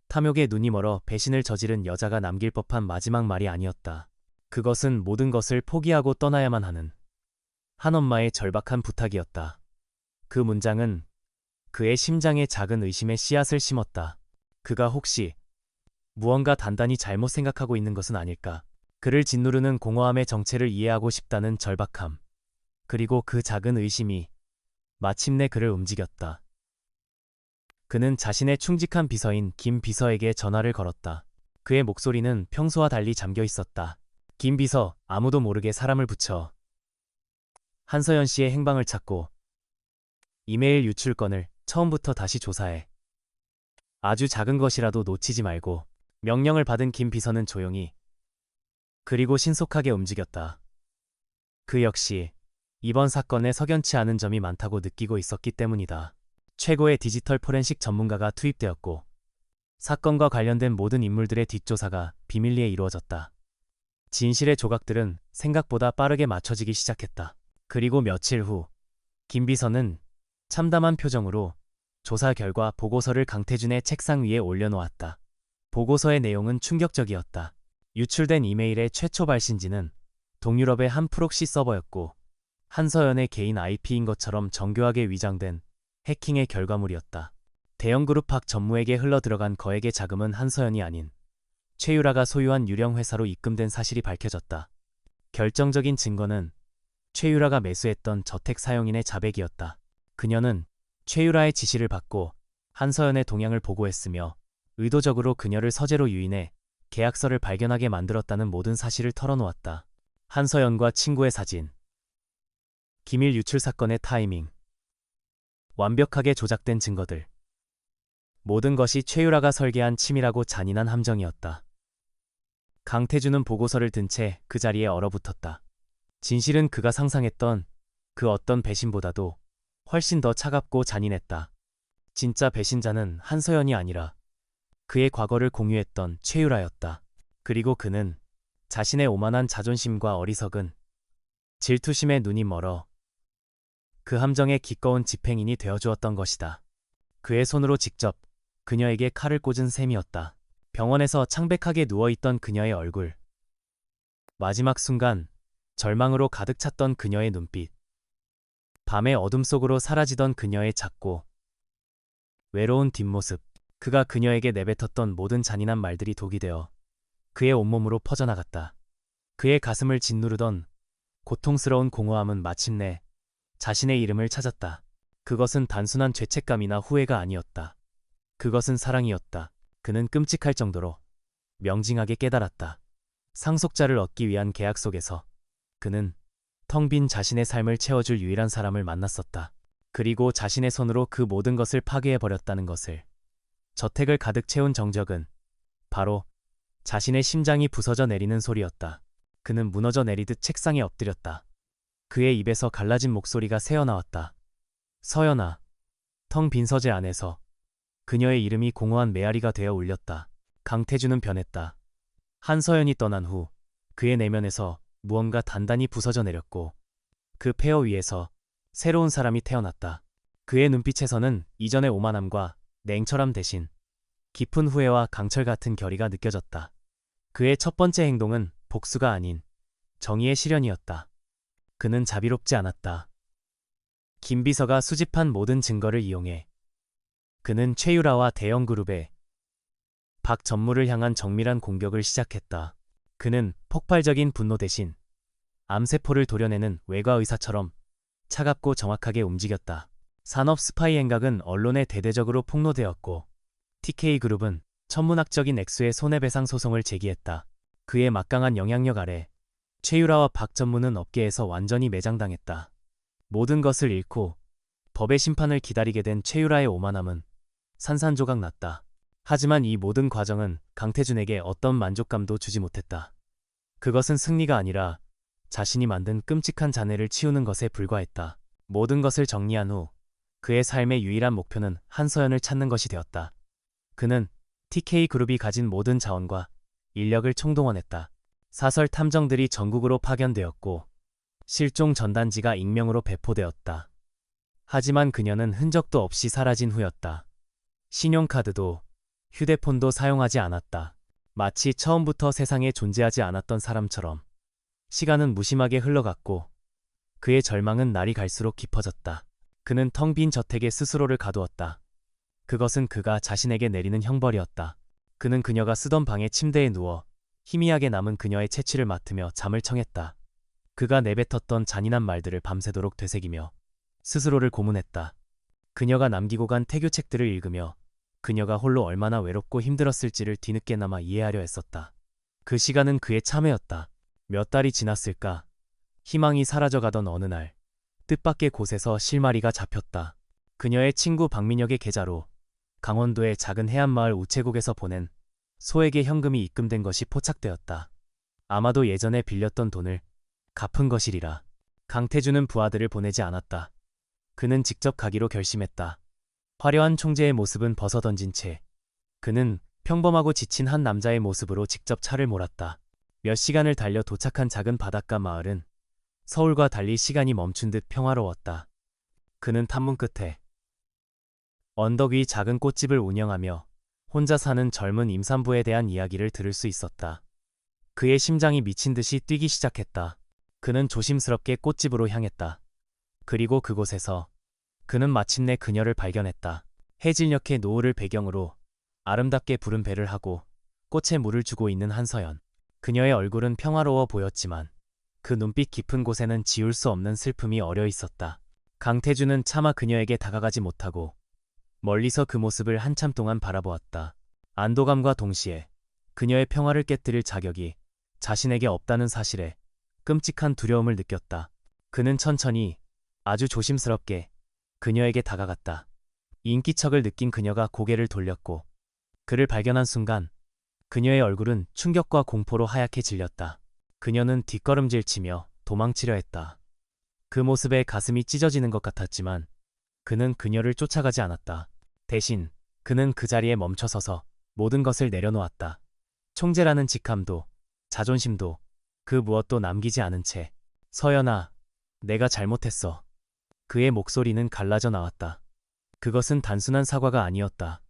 S1: 탐욕에 눈이 멀어 배신을 저지른 여자가 남길 법한 마지막 말이 아니었다. 그것은 모든 것을 포기하고 떠나야만 하는 한 엄마의 절박한 부탁이었다. 그 문장은 그의 심장에 작은 의심의 씨앗을 심었다. 그가 혹시 무언가 단단히 잘못 생각하고 있는 것은 아닐까? 그를 짓누르는 공허함의 정체를 이해하고 싶다는 절박함. 그리고 그 작은 의심이 마침내 그를 움직였다. 그는 자신의 충직한 비서인 김 비서에게 전화를 걸었다. 그의 목소리는 평소와 달리 잠겨 있었다. 김 비서, 아무도 모르게 사람을 붙여 한서연 씨의 행방을 찾고 이메일 유출 건을 처음부터 다시 조사해. 아주 작은 것이라도 놓치지 말고. 명령을 받은 김 비서는 조용히 그리고 신속하게 움직였다. 그 역시 이번 사건에 석연치 않은 점이 많다고 느끼고 있었기 때문이다. 최고의 디지털 포렌식 전문가가 투입되었고 사건과 관련된 모든 인물들의 뒷조사가 비밀리에 이루어졌다. 진실의 조각들은 생각보다 빠르게 맞춰지기 시작했다. 그리고 며칠 후 김 비서는 참담한 표정으로 조사 결과 보고서를 강태준의 책상 위에 올려놓았다. 보고서의 내용은 충격적이었다. 유출된 이메일의 최초 발신지는 동유럽의 한 프록시 서버였고 한서연의 개인 IP인 것처럼 정교하게 위장된 해킹의 결과물이었다. 대형그룹 박 전무에게 흘러들어간 거액의 자금은 한서연이 아닌 최유라가 소유한 유령 회사로 입금된 사실이 밝혀졌다. 결정적인 증거는 최유라가 매수했던 저택 사용인의 자백이었다. 그녀는 최유라의 지시를 받고 한서연의 동향을 보고했으며 의도적으로 그녀를 서재로 유인해 계약서를 발견하게 만들었다는 모든 사실을 털어놓았다. 한서연과 친구의 사진, 기밀 유출 사건의 타이밍, 완벽하게 조작된 증거들. 모든 것이 최유라가 설계한 치밀하고 잔인한 함정이었다. 강태준은 보고서를 든 채 그 자리에 얼어붙었다. 진실은 그가 상상했던 그 어떤 배신보다도 훨씬 더 차갑고 잔인했다. 진짜 배신자는 한서연이 아니라 그의 과거를 공유했던 최유라였다. 그리고 그는 자신의 오만한 자존심과 어리석은 질투심에 눈이 멀어 그 함정의 기꺼운 집행인이 되어주었던 것이다. 그의 손으로 직접 그녀에게 칼을 꽂은 셈이었다. 병원에서 창백하게 누워있던 그녀의 얼굴. 마지막 순간 절망으로 가득 찼던 그녀의 눈빛. 밤의 어둠 속으로 사라지던 그녀의 작고 외로운 뒷모습. 그가 그녀에게 내뱉었던 모든 잔인한 말들이 독이 되어 그의 온몸으로 퍼져나갔다. 그의 가슴을 짓누르던 고통스러운 공허함은 마침내 자신의 이름을 찾았다. 그것은 단순한 죄책감이나 후회가 아니었다. 그것은 사랑이었다. 그는 끔찍할 정도로 명징하게 깨달았다. 상속자를 얻기 위한 계약 속에서 그는 텅 빈 자신의 삶을 채워줄 유일한 사람을 만났었다. 그리고 자신의 손으로 그 모든 것을 파괴해버렸다는 것을. 저택을 가득 채운 정적은 바로 자신의 심장이 부서져 내리는 소리였다. 그는 무너져 내리듯 책상에 엎드렸다. 그의 입에서 갈라진 목소리가 새어나왔다. 서연아. 텅 빈 서재 안에서 그녀의 이름이 공허한 메아리가 되어 울렸다. 강태준은 변했다. 한서연이 떠난 후 그의 내면에서 무언가 단단히 부서져 내렸고 그 폐허 위에서 새로운 사람이 태어났다. 그의 눈빛에서는 이전의 오만함과 냉철함 대신 깊은 후회와 강철 같은 결의가 느껴졌다. 그의 첫 번째 행동은 복수가 아닌 정의의 실현이었다. 그는 자비롭지 않았다. 김 비서가 수집한 모든 증거를 이용해 그는 최유라와 대형그룹의 박 전무를 향한 정밀한 공격을 시작했다. 그는 폭발적인 분노 대신 암세포를 도려내는 외과 의사처럼 차갑고 정확하게 움직였다. 산업 스파이 행각은 언론에 대대적으로 폭로되었고 TK그룹은 천문학적인 액수의 손해배상 소송을 제기했다. 그의 막강한 영향력 아래 최유라와 박 전무는 업계에서 완전히 매장당했다. 모든 것을 잃고 법의 심판을 기다리게 된 최유라의 오만함은 산산조각 났다. 하지만 이 모든 과정은 강태준에게 어떤 만족감도 주지 못했다. 그것은 승리가 아니라 자신이 만든 끔찍한 잔해를 치우는 것에 불과했다. 모든 것을 정리한 후 그의 삶의 유일한 목표는 한서연을 찾는 것이 되었다. 그는 TK그룹이 가진 모든 자원과 인력을 총동원했다. 사설 탐정들이 전국으로 파견되었고 실종 전단지가 익명으로 배포되었다. 하지만 그녀는 흔적도 없이 사라진 후였다. 신용카드도 휴대폰도 사용하지 않았다. 마치 처음부터 세상에 존재하지 않았던 사람처럼. 시간은 무심하게 흘러갔고 그의 절망은 날이 갈수록 깊어졌다. 그는 텅 빈 저택에 스스로를 가두었다. 그것은 그가 자신에게 내리는 형벌이었다. 그는 그녀가 쓰던 방의 침대에 누워 희미하게 남은 그녀의 채취를 맡으며 잠을 청했다. 그가 내뱉었던 잔인한 말들을 밤새도록 되새기며 스스로를 고문했다. 그녀가 남기고 간 태교책들을 읽으며 그녀가 홀로 얼마나 외롭고 힘들었을지를 뒤늦게나마 이해하려 했었다. 그 시간은 그의 참회였다. 몇 달이 지났을까? 희망이 사라져가던 어느 날 뜻밖의 곳에서 실마리가 잡혔다. 그녀의 친구 박민혁의 계좌로 강원도의 작은 해안마을 우체국에서 보낸 소액의 현금이 입금된 것이 포착되었다. 아마도 예전에 빌렸던 돈을 갚은 것이리라. 강태준은 부하들을 보내지 않았다. 그는 직접 가기로 결심했다. 화려한 총재의 모습은 벗어던진 채 그는 평범하고 지친 한 남자의 모습으로 직접 차를 몰았다. 몇 시간을 달려 도착한 작은 바닷가 마을은 서울과 달리 시간이 멈춘 듯 평화로웠다. 그는 탐문 끝에 언덕 위 작은 꽃집을 운영하며 혼자 사는 젊은 임산부에 대한 이야기를 들을 수 있었다. 그의 심장이 미친 듯이 뛰기 시작했다. 그는 조심스럽게 꽃집으로 향했다. 그리고 그곳에서 그는 마침내 그녀를 발견했다. 해질녘의 노을을 배경으로 아름답게 부른 배를 하고 꽃에 물을 주고 있는 한서연. 그녀의 얼굴은 평화로워 보였지만 그 눈빛 깊은 곳에는 지울 수 없는 슬픔이 어려 있었다. 강태준은 차마 그녀에게 다가가지 못하고 멀리서 그 모습을 한참 동안 바라보았다. 안도감과 동시에 그녀의 평화를 깨뜨릴 자격이 자신에게 없다는 사실에 끔찍한 두려움을 느꼈다. 그는 천천히 아주 조심스럽게 그녀에게 다가갔다. 인기척을 느낀 그녀가 고개를 돌렸고 그를 발견한 순간 그녀의 얼굴은 충격과 공포로 하얗게 질렸다. 그녀는 뒷걸음질치며 도망치려 했다. 그 모습에 가슴이 찢어지는 것 같았지만 그는 그녀를 쫓아가지 않았다. 대신 그는 그 자리에 멈춰서서 모든 것을 내려놓았다. 총재라는 직함도 자존심도 그 무엇도 남기지 않은 채 서연아, 내가 잘못했어. 그의 목소리는 갈라져 나왔다. 그것은 단순한 사과가 아니었다.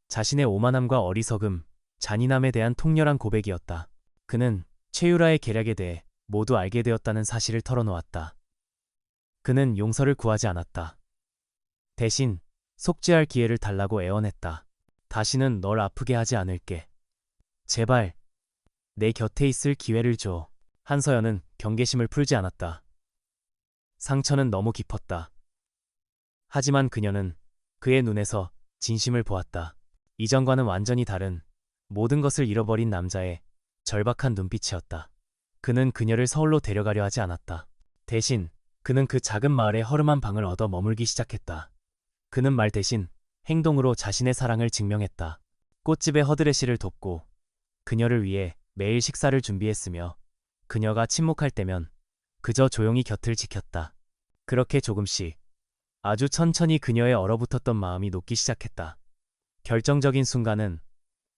S1: 자신의 오만함과 어리석음, 잔인함에 대한 통렬한 고백이었다. 그는 최유라의 계략에 대해 모두 알게 되었다는 사실을 털어놓았다. 그는 용서를 구하지 않았다. 대신 속죄할 기회를 달라고 애원했다. 다시는 널 아프게 하지 않을게. 제발 내 곁에 있을 기회를 줘. 한서연은 경계심을 풀지 않았다. 상처는 너무 깊었다. 하지만 그녀는 그의 눈에서 진심을 보았다. 이전과는 완전히 다른 모든 것을 잃어버린 남자의 절박한 눈빛이었다. 그는 그녀를 서울로 데려가려 하지 않았다. 대신 그는 그 작은 마을의 허름한 방을 얻어 머물기 시작했다. 그는 말 대신 행동으로 자신의 사랑을 증명했다. 꽃집의 허드레시를 돕고 그녀를 위해 매일 식사를 준비했으며 그녀가 침묵할 때면 그저 조용히 곁을 지켰다. 그렇게 조금씩 아주 천천히 그녀의 얼어붙었던 마음이 녹기 시작했다. 결정적인 순간은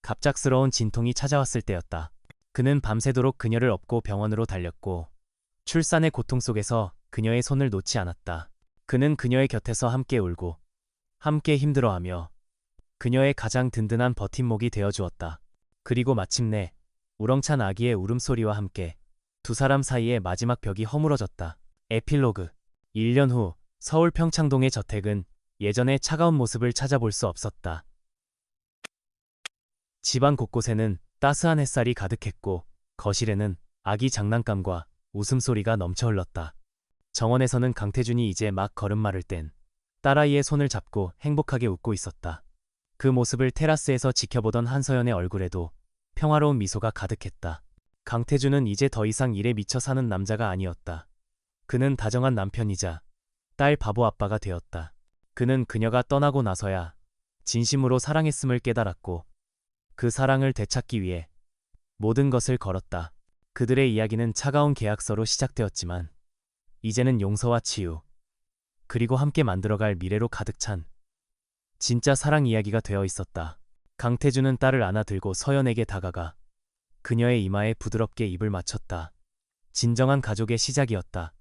S1: 갑작스러운 진통이 찾아왔을 때였다. 그는 밤새도록 그녀를 업고 병원으로 달렸고 출산의 고통 속에서 그녀의 손을 놓지 않았다. 그는 그녀의 곁에서 함께 울고 함께 힘들어하며 그녀의 가장 든든한 버팀목이 되어주었다. 그리고 마침내 우렁찬 아기의 울음소리와 함께 두 사람 사이의 마지막 벽이 허물어졌다. 에필로그 1년 후 서울 평창동의 저택은 예전의 차가운 모습을 찾아볼 수 없었다. 집안 곳곳에는 따스한 햇살이 가득했고 거실에는 아기 장난감과 웃음소리가 넘쳐 흘렀다. 정원에서는 강태준이 이제 막 걸음마를 뗀 딸아이의 손을 잡고 행복하게 웃고 있었다. 그 모습을 테라스에서 지켜보던 한서연의 얼굴에도 평화로운 미소가 가득했다. 강태준은 이제 더 이상 일에 미쳐 사는 남자가 아니었다. 그는 다정한 남편이자 딸 바보 아빠가 되었다. 그는 그녀가 떠나고 나서야 진심으로 사랑했음을 깨달았고 그 사랑을 되찾기 위해 모든 것을 걸었다. 그들의 이야기는 차가운 계약서로 시작되었지만 이제는 용서와 치유, 그리고 함께 만들어갈 미래로 가득 찬 진짜 사랑 이야기가 되어 있었다. 강태준은 딸을 안아들고 서연에게 다가가 그녀의 이마에 부드럽게 입을 맞췄다. 진정한 가족의 시작이었다.